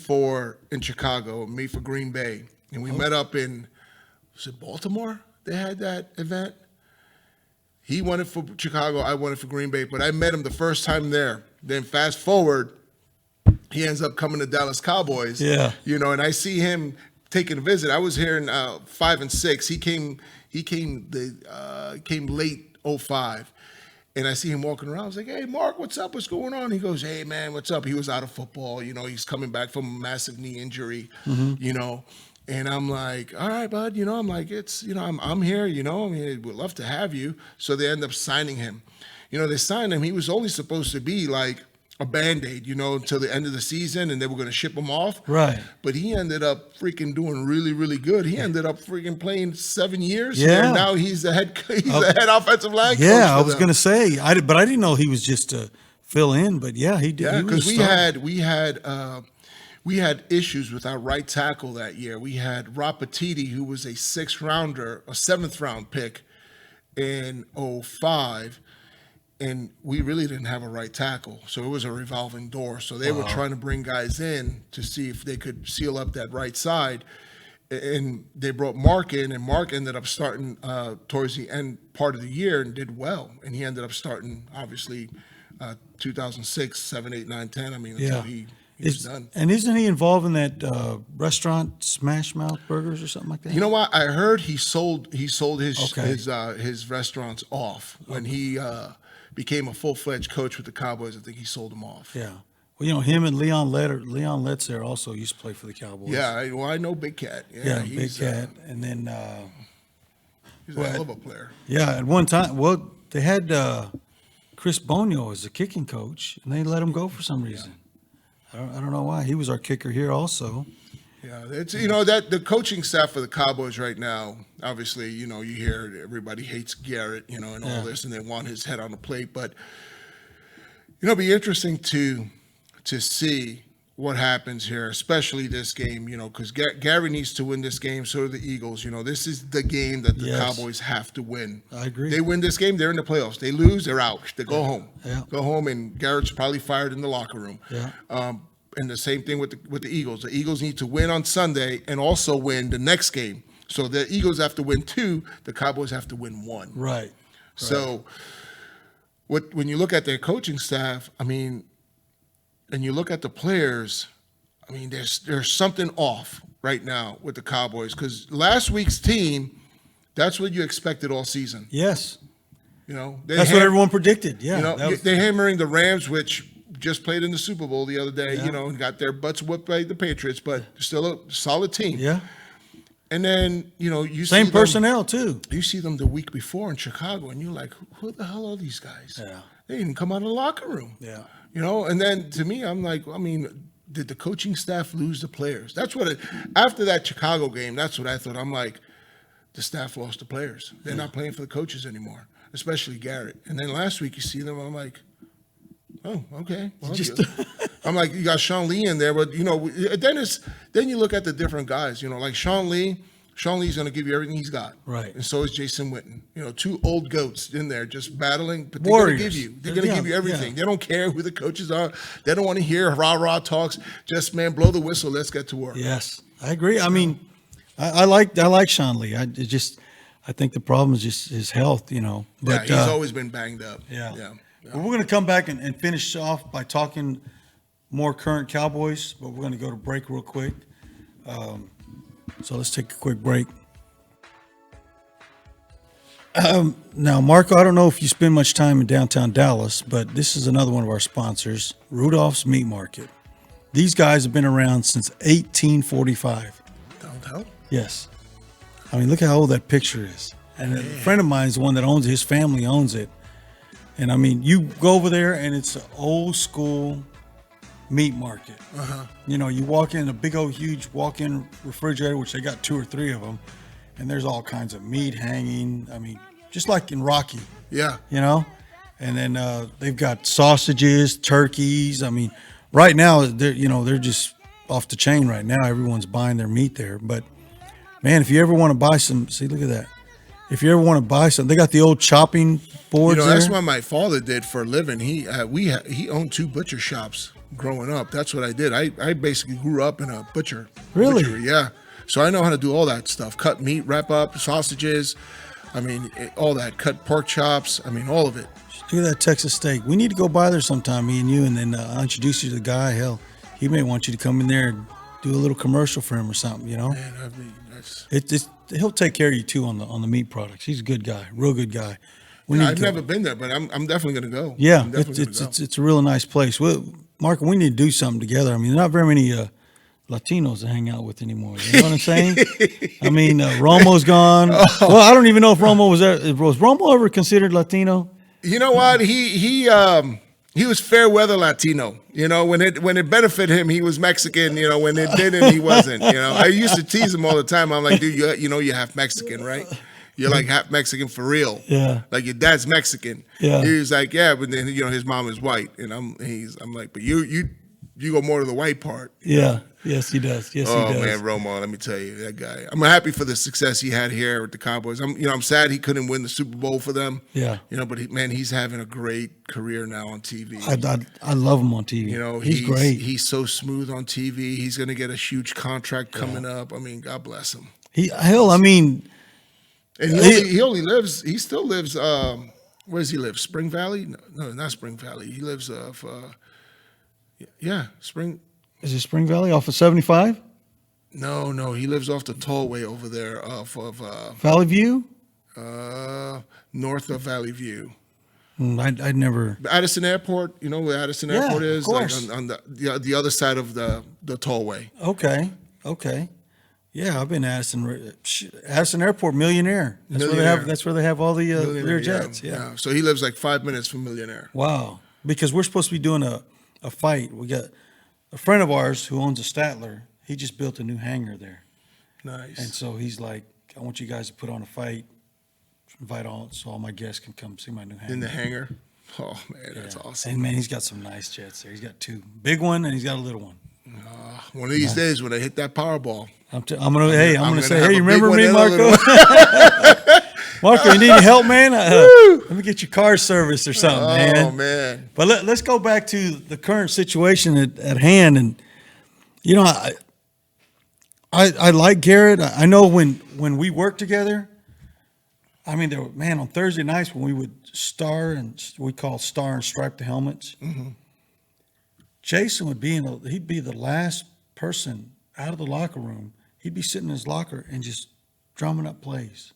in Chicago, me for Green Bay, and we met up in Baltimore? They had that event. He won it for Chicago. I won it for Green Bay. But I met him the first time there. Then fast forward, he ends up coming to Dallas Cowboys. Yeah. And I see him taking a visit. I was here in 5 and 6. He came late 05. And I see him walking around. I was like, hey, Mark, what's up? What's going on? He goes, hey, man, what's up? He was out of football. He's coming back from a massive knee injury, And I'm like, all right, bud. I'm like, I'm here, I mean, we'd love to have you. So they end up signing him. They signed him. He was only supposed to be like a Band-Aid, until the end of the season, and they were going to ship him off. Right. But he ended up freaking doing really, really good. He ended up freaking playing 7 years. Yeah. And now he's the head offensive line coach. Yeah, I was going to say, but I didn't know he was just to fill in. But yeah, he did. Yeah, because we we had issues with our right tackle that year. We had Rapatiti, who was a seventh round pick in '05, and we really didn't have a right tackle. So it was a revolving door. So they were trying to bring guys in to see if they could seal up that right side. And they brought Mark in, and Mark ended up starting towards the end part of the year and did well. And he ended up starting, obviously, 2006, 7, 8, 9, 10. I mean, until he was done. And isn't he involved in that restaurant, Smash Mouth Burgers or something like that? You know what? I heard he sold his restaurants off when he became a full-fledged coach with the Cowboys. I think he sold them off. Yeah. Well, you know, him and Leon Letzer also used to play for the Cowboys. Yeah, I know Big Cat. Yeah, Big Cat. And then he's a hell of a player. Yeah, at one time, they had Chris Bonio as a kicking coach, and they let him go for some reason. I don't know why. He was our kicker here also. Yeah, it's that the coaching staff for the Cowboys right now. Obviously, you hear everybody hates Garrett, and all this, and they want his head on the plate. But it'd be interesting to see what happens here, especially this game. Because Gary needs to win this game. So do the Eagles. This is the game that the Cowboys have to win. I agree. They win this game, they're in the playoffs. They lose, they're out. They go home. Yeah. Go home, and Garrett's probably fired in the locker room. Yeah. And the same thing with the Eagles. The Eagles need to win on Sunday and also win the next game. So the Eagles have to win 2. The Cowboys have to win 1. Right. So when you look at their coaching staff, and you look at the players, there's something off right now with the Cowboys, because last week's team, that's what you expected all season. Yes. That's what everyone predicted. Yeah. They're hammering the Rams, which just played in the Super Bowl the other day, and got their butts whooped by the Patriots, but still a solid team. Yeah. And then, you Same see personnel, too. You see them the week before in Chicago, and you're like, who the hell are these guys? Yeah. They didn't come out of the locker room. Yeah. And then to me, I'm like, did the coaching staff lose the players? That's what after that Chicago game, that's what I thought. I'm like, the staff lost the players. They're not playing for the coaches anymore, especially Garrett. And then last week you see them, I'm like, oh, okay. Well, I'm like, you got Sean Lee in there, but then you look at the different guys, like Sean Lee. Sean Lee's going to give you everything he's got. Right. And so is Jason Witten. 2 old goats in there just battling, but they're going to give you everything. Yeah. They don't care who the coaches are. They don't want to hear rah-rah talks. Just, man, blow the whistle. Let's get to work. Yes, I agree. I like Sean Lee. I think the problem is just his health, But, he's always been banged up. Yeah. Well, we're going to come back and finish off by talking more current Cowboys, but we're going to go to break real quick. So let's take a quick break. Now, Marco, I don't know if you spend much time in downtown Dallas, but this is another one of our sponsors, Rudolph's Meat Market. These guys have been around since 1845. Downtown? Yes. Look how old that picture is. And a friend of mine is the one that owns it. His family owns it. And, you go over there, and it's an old school meat market. You walk in a big old huge walk-in refrigerator, which they got 2 or 3 of them, and there's all kinds of meat hanging. Just like in Rocky. Yeah. And then they've got sausages, turkeys. Right now they're just off the chain right now. Everyone's buying their meat there. But man, if you ever want to buy some, see, look at that. If you ever want to buy some, they got the old chopping boards. That's there. what my father did for a living. He owned 2 butcher shops growing up. That's what I did. I basically grew up in a butchery. Yeah. So I know how to do all that stuff. Cut meat, wrap up, sausages. All that. Cut pork chops. All of it. Look at that Texas steak. We need to go by there sometime, me and you, and then I'll introduce you to the guy. Hell, he may want you to come in there and do a little commercial for him or something, Man, he'll take care of you too on the meat products. He's a good guy, real good guy. I've never been there, but I'm definitely going to go. Yeah, it's a really nice place. Well, Marco, we need to do something together. Not very many Latinos to hang out with anymore. You know what I'm saying? Romo's gone. Well, I don't even know if Romo was there. Was Romo ever considered Latino? You know what? He was fair weather Latino. When it benefited him, he was Mexican. When it didn't, he wasn't. I used to tease him all the time. I'm like, dude, you're half Mexican, right? You're like half Mexican for real. Yeah. Like your dad's Mexican. Yeah. He was like, yeah, but then his mom is white, and I'm like, but you you go more to the white part. Yeah. Yes, he does. Yes, he Oh does. man, Romo, let me tell you, that guy. I'm happy for the success he had here with the Cowboys. I'm sad he couldn't win the Super Bowl for them. Yeah. But he's having a great career now on TV. I love him on TV. He's great. He's so smooth on TV. He's going to get a huge contract coming up. I mean, God bless him. And he still lives. Where does he live? Spring Valley? No, not Spring Valley. He lives Spring. Is it Spring Valley off of 75? No, he lives off the tollway over there off of Valley View? North of Valley View. I'd never. Addison Airport, you know where Addison Airport is? Of course. Like on the other side of the tollway. Okay. Yeah, I've been to Addison Airport, Millionaire. That's where they have all the Lear jets. Yeah. So he lives like 5 minutes from Millionaire. Wow. Because we're supposed to be doing a fight. We got a friend of ours who owns a Statler. He just built a new hangar there. Nice. And so he's like, I want you guys to put on a fight. Invite so all my guests can come see my new hangar. In the hangar? Oh, man, that's awesome. And, man, he's got some nice jets there. He's got two. Big one, and he's got a little one. One of these days when I hit that Powerball. I'm gonna say, hey, you remember me, Marco? Marco, you need any help, man? Let me get your car serviced or something, man. Oh, man. But let's go back to the current situation at hand. And, you know, I like Garrett. I know when we worked together, I mean, on Thursday nights when we would we call star and stripe the helmets, Jason would he'd be the last person out of the locker room. He'd be sitting in his locker and just drumming up plays.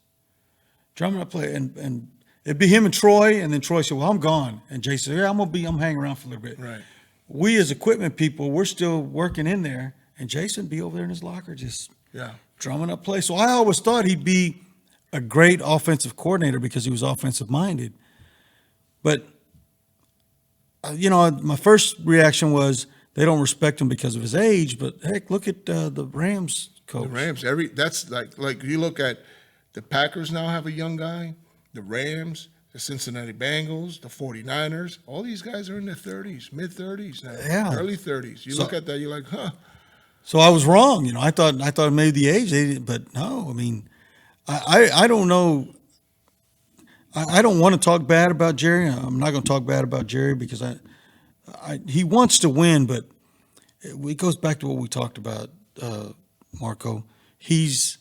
And it'd be him and Troy, and then Troy said, well, I'm gone. And Jason said, yeah, I'm hanging around for a little bit. Right. We as equipment people, we're still working in there, and Jason would be over there in his locker just drumming up plays. So I always thought he'd be a great offensive coordinator because he was offensive minded. But, my first reaction was they don't respect him because of his age, but heck, look at the Rams coach. The Rams, that's like you look at the Packers now have a young guy, the Rams, the Cincinnati Bengals, the 49ers, all these guys are in their 30s, mid-30s now, early 30s. You look at that, you're like, huh. So I was wrong, I thought maybe the age, but no, I mean, I don't know. I don't want to talk bad about Jerry. I'm not going to talk bad about Jerry because he wants to win, but it goes back to what we talked about, Marco. He's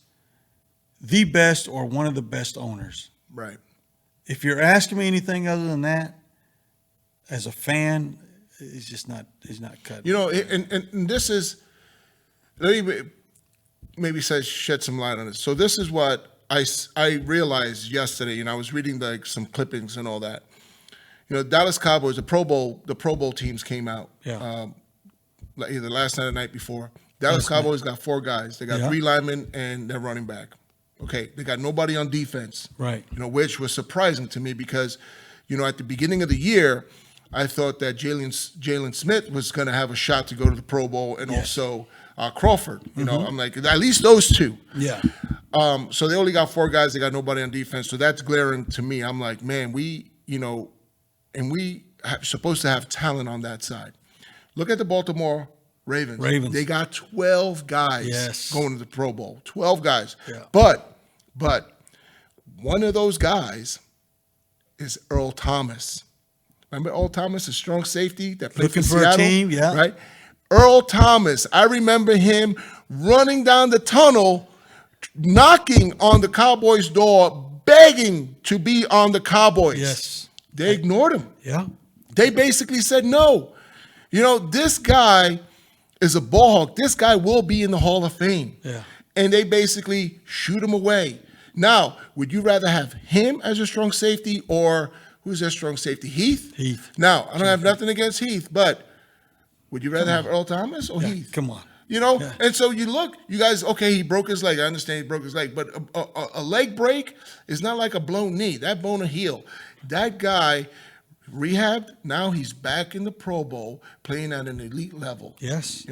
the best or one of the best owners. Right. If you're asking me anything other than that, as a fan, he's not cut. And this is, let me maybe shed some light on it. So this is what I realized yesterday, I was reading some clippings and all that. Dallas Cowboys, the Pro Bowl teams came out. Yeah. Either last night or the night before. Dallas Cowboys got 4 guys. They got 3 linemen and their running back. Okay, they got nobody on defense. Right. Which was surprising to me because, at the beginning of the year, I thought that Jalen Smith was going to have a shot to go to the Pro Bowl, and also Crawford. I'm like, at least those 2. Yeah. So they only got 4 guys. They got nobody on defense. So that's glaring to me. I'm like, man, we supposed to have talent on that side. Look at the Baltimore Ravens. They got 12 guys going to the Pro Bowl. 12 guys. Yeah. But one of those guys is Earl Thomas. Remember Earl Thomas, a strong safety that played for Seattle? A team, yeah. Right? Earl Thomas, I remember him running down the tunnel, knocking on the Cowboys' door, begging to be on the Cowboys. Yes. They ignored him. Yeah. They basically said no. This guy is a ball hawk. This guy will be in the Hall of Fame. Yeah. And they basically shoot him away. Now, would you rather have him as a strong safety or who's their strong safety? Heath? Heath. Now, I don't have nothing against Heath, but would you rather have Earl Thomas or Heath? Come on. And so you guys, okay, he broke his leg. I understand he broke his leg, but a leg break is not like a blown knee. That bone will heal. That guy rehabbed. Now he's back in the Pro Bowl playing at an elite level. Yes.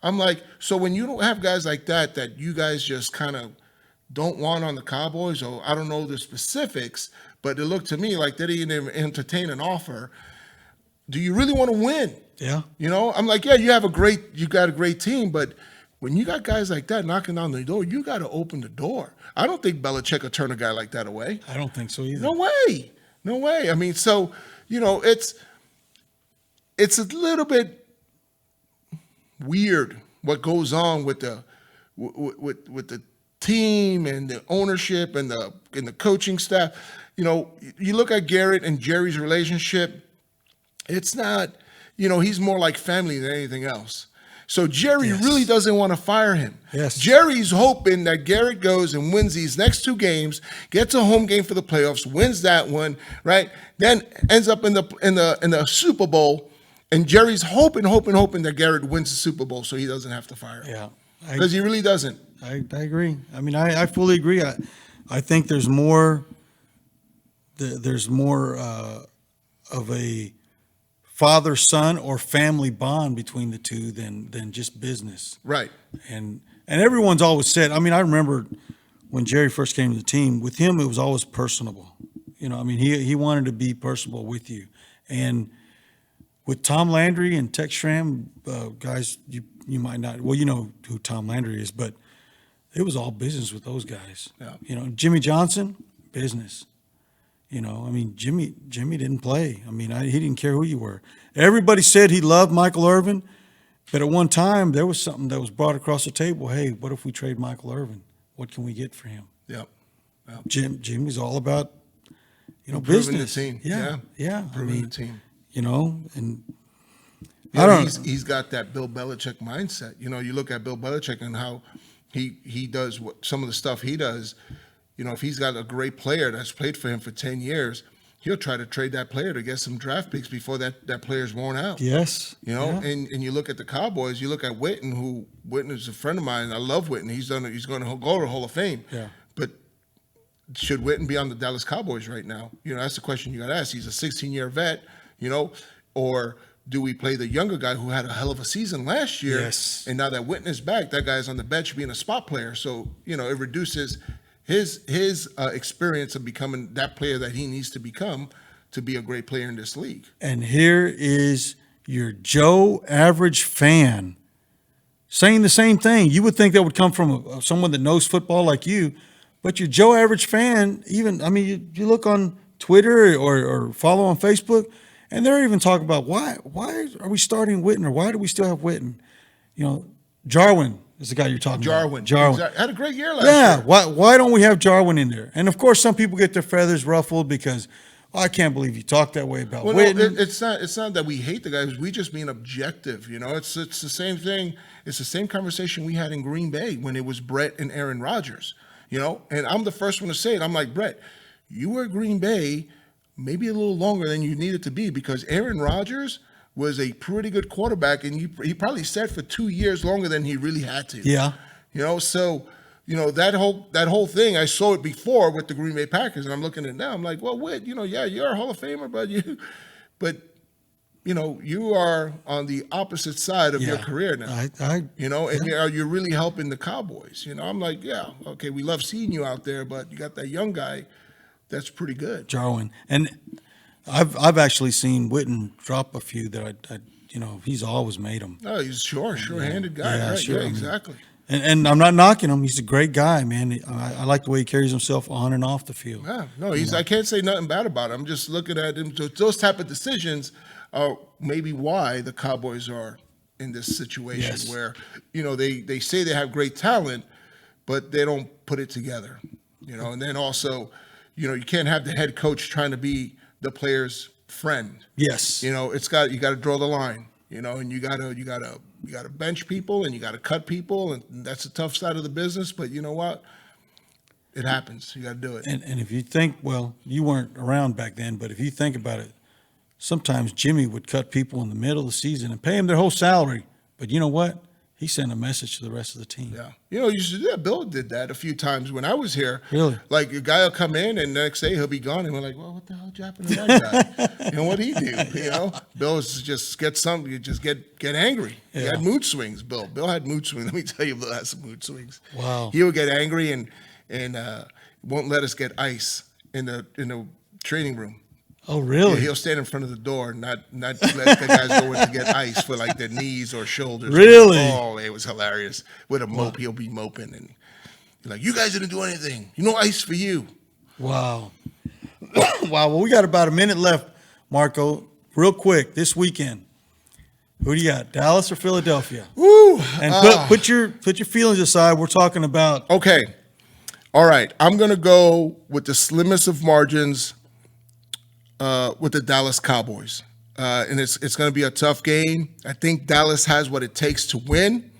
I'm like, so when you don't have guys like that you guys just kind of don't want on the Cowboys, or I don't know the specifics, but it looked to me like they didn't even entertain an offer. do you really want to win? Yeah. You know, I'm like, yeah, you got a great team, but when you got guys like that knocking down the door, you got to open the door. I don't think Belichick will turn a guy like that away. I don't think so either. No way. No way. I mean, so, you know, it's a little bit weird what goes on with the team and the ownership and the coaching staff. You know, you look at Garrett and Jerry's relationship, it's not, you know, he's more like family than anything else. So Jerry really doesn't want to fire him. Yes. Jerry's hoping that Garrett goes and wins these next 2 games, gets a home game for the playoffs, wins that one, right? Then ends up in the Super Bowl, and Jerry's hoping that Garrett wins the Super Bowl so he doesn't have to fire him. Yeah. Because he really doesn't. I agree. I mean, I fully agree. I think there's more of a father-son or family bond between the two than just business. Right. And everyone's always said, I mean, I remember when Jerry first came to the team, with him, it was always personable. You know, I mean, he wanted to be personable with you. And with Tom Landry and Tex Schramm, guys, you might not, well, you know who Tom Landry is, but it was all business with those guys. Yeah. You know, Jimmy Johnson, business. You know, I mean, Jimmy didn't play. I mean, he didn't care who you were. Everybody said he loved Michael Irvin, but at one time there was something that was brought across the table. Hey, what if we trade Michael Irvin? What can we get for him? Yep. Jimmy's all about, you know, Improving business. the team. Yeah. Improving the team. You know, and Yeah, I don't. he's got that Bill Belichick mindset. You know, you look at Bill Belichick and how he does some of the stuff he does. You know, if he's got a great player that's played for him for 10 years, he'll try to trade that player to get some draft picks before that player's worn out. Yes. You know, Yeah. and you look at the Cowboys, you look at Witten is a friend of mine. I love Witten. He's going to go to the Hall of Fame. Yeah. But should Witten be on the Dallas Cowboys right now? You know, that's the question you got to ask. He's a 16-year vet, you know, or do we play the younger guy who had a hell of a season last year? Yes. And now that Witten is back, that guy's on the bench being a spot player. So, you know, it reduces his experience of becoming that player that he needs to become to be a great player in this league. And here is your Joe average fan saying the same thing. You would think that would come from someone that knows football like you, but your Joe average fan, even, I mean, you look on Twitter or follow on Facebook, and they're even talking about why are we starting Witten, or why do we still have Witten? You know, Jarwin is the guy you're talking about. Jarwin. Exactly. Had a great year last year. Yeah, why don't we have Jarwin in there? And of course, some people get their feathers ruffled because, oh, I can't believe you talk that way about Witten. No, it's not that we hate the guys. We just being objective. You know, it's the same thing. It's the same conversation we had in Green Bay when it was Brett and Aaron Rodgers. You know, and I'm the first one to say it. I'm like, Brett, you were at Green Bay maybe a little longer than you needed to be, because Aaron Rodgers was a pretty good quarterback, and he probably sat for 2 years longer than he really had to. Yeah. You know, so, you know, that whole thing, I saw it before with the Green Bay Packers, and I'm looking at it now. I'm like, well, wait, you know, yeah, you're a Hall of Famer, but you know, you are on the opposite side of your career now. You know, and you're really helping the Cowboys. You know, I'm like, yeah, okay, we love seeing you out there, but you got that young guy that's pretty good. Jarwin. And I've actually seen Witten drop a few that I you know, he's always made them. Oh, he's sure-handed guy. Yeah, Right? sure. Yeah, I mean, exactly. And I'm not knocking him. He's a great guy, man. I like the way he carries himself on and off the field. Yeah, no, I can't say nothing bad about him. I'm just looking at him. Those type of decisions are maybe why the Cowboys are in this situation where, you know, they say they have great talent, but they don't put it together. You know, and then also, you know, you can't have the head coach trying to be the player's friend. Yes. You know, you got to draw the line. You know, and you gotta bench people and you gotta cut people, and that's a tough side of the business. But you know what? It happens. You gotta do it. And if you think, well, you weren't around back then, but if you think about it, sometimes Jimmy would cut people in the middle of the season and pay them their whole salary. But you know what? He sent a message to the rest of the team. Yeah. You know, Bill did that a few times when I was here. Really? Like, a guy will come in and the next day he'll be gone, and we're like, well, what the hell happened to that guy? You know, what'd he do? You know? Bill just get something, you just get angry. He had mood swings, Bill. Bill had mood swings. Let me tell you, Bill had some mood swings. Wow. He would get angry and won't let us get ice in the training room. Oh, really? Yeah, he'll stand in front of the door, not let the guys go in to get ice for like their knees or shoulders. Really? Oh, it was hilarious. With a mope, he'll be moping and he's like, "You guys didn't do anything. You know, ice for you." Wow. Wow. Well, we got about a minute left, Marco. Real quick, this weekend, who do you got, Dallas or Philadelphia? Woo! And put your feelings aside. We're talking about. Okay. All right. I'm gonna go with the slimmest of margins with the Dallas Cowboys. And it's gonna be a tough game. I think Dallas has what it takes to win.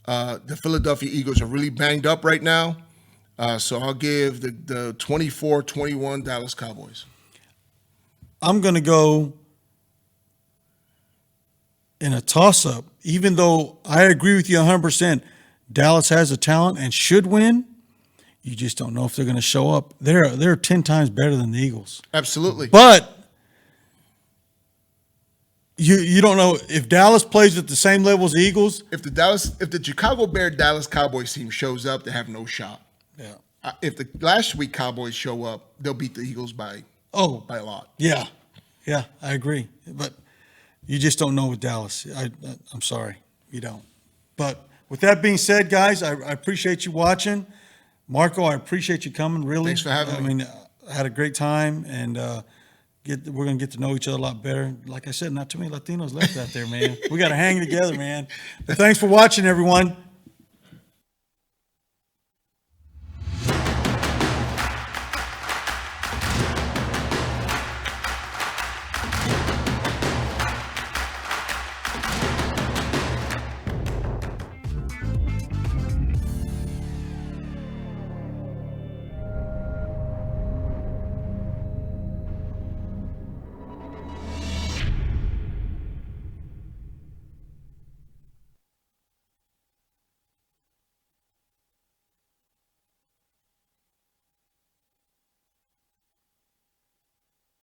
The Philadelphia Eagles are really banged up right now. So I'll give the 24-21 Dallas Cowboys. I'm going to go in a toss-up, even though I agree with you 100%. Dallas has the talent and should win. You just don't know if they're going to show up. They're 10 times better than the Eagles. Absolutely. But you don't know if Dallas plays at the same level as the Eagles. If the Chicago Bear Dallas Cowboys team shows up, they have no shot. Yeah. If the last week Cowboys show up, they'll beat the Eagles by a lot. Yeah, I agree. But you just don't know with Dallas. I'm sorry, you don't. But with that being said, guys, I appreciate you watching. Marco, I appreciate you coming. Really, Thanks for having me. I mean, I had a great time, and we're gonna get to know each other a lot better. Like I said, not too many Latinos left out there, man. We got to hang together, man. But thanks for watching, everyone.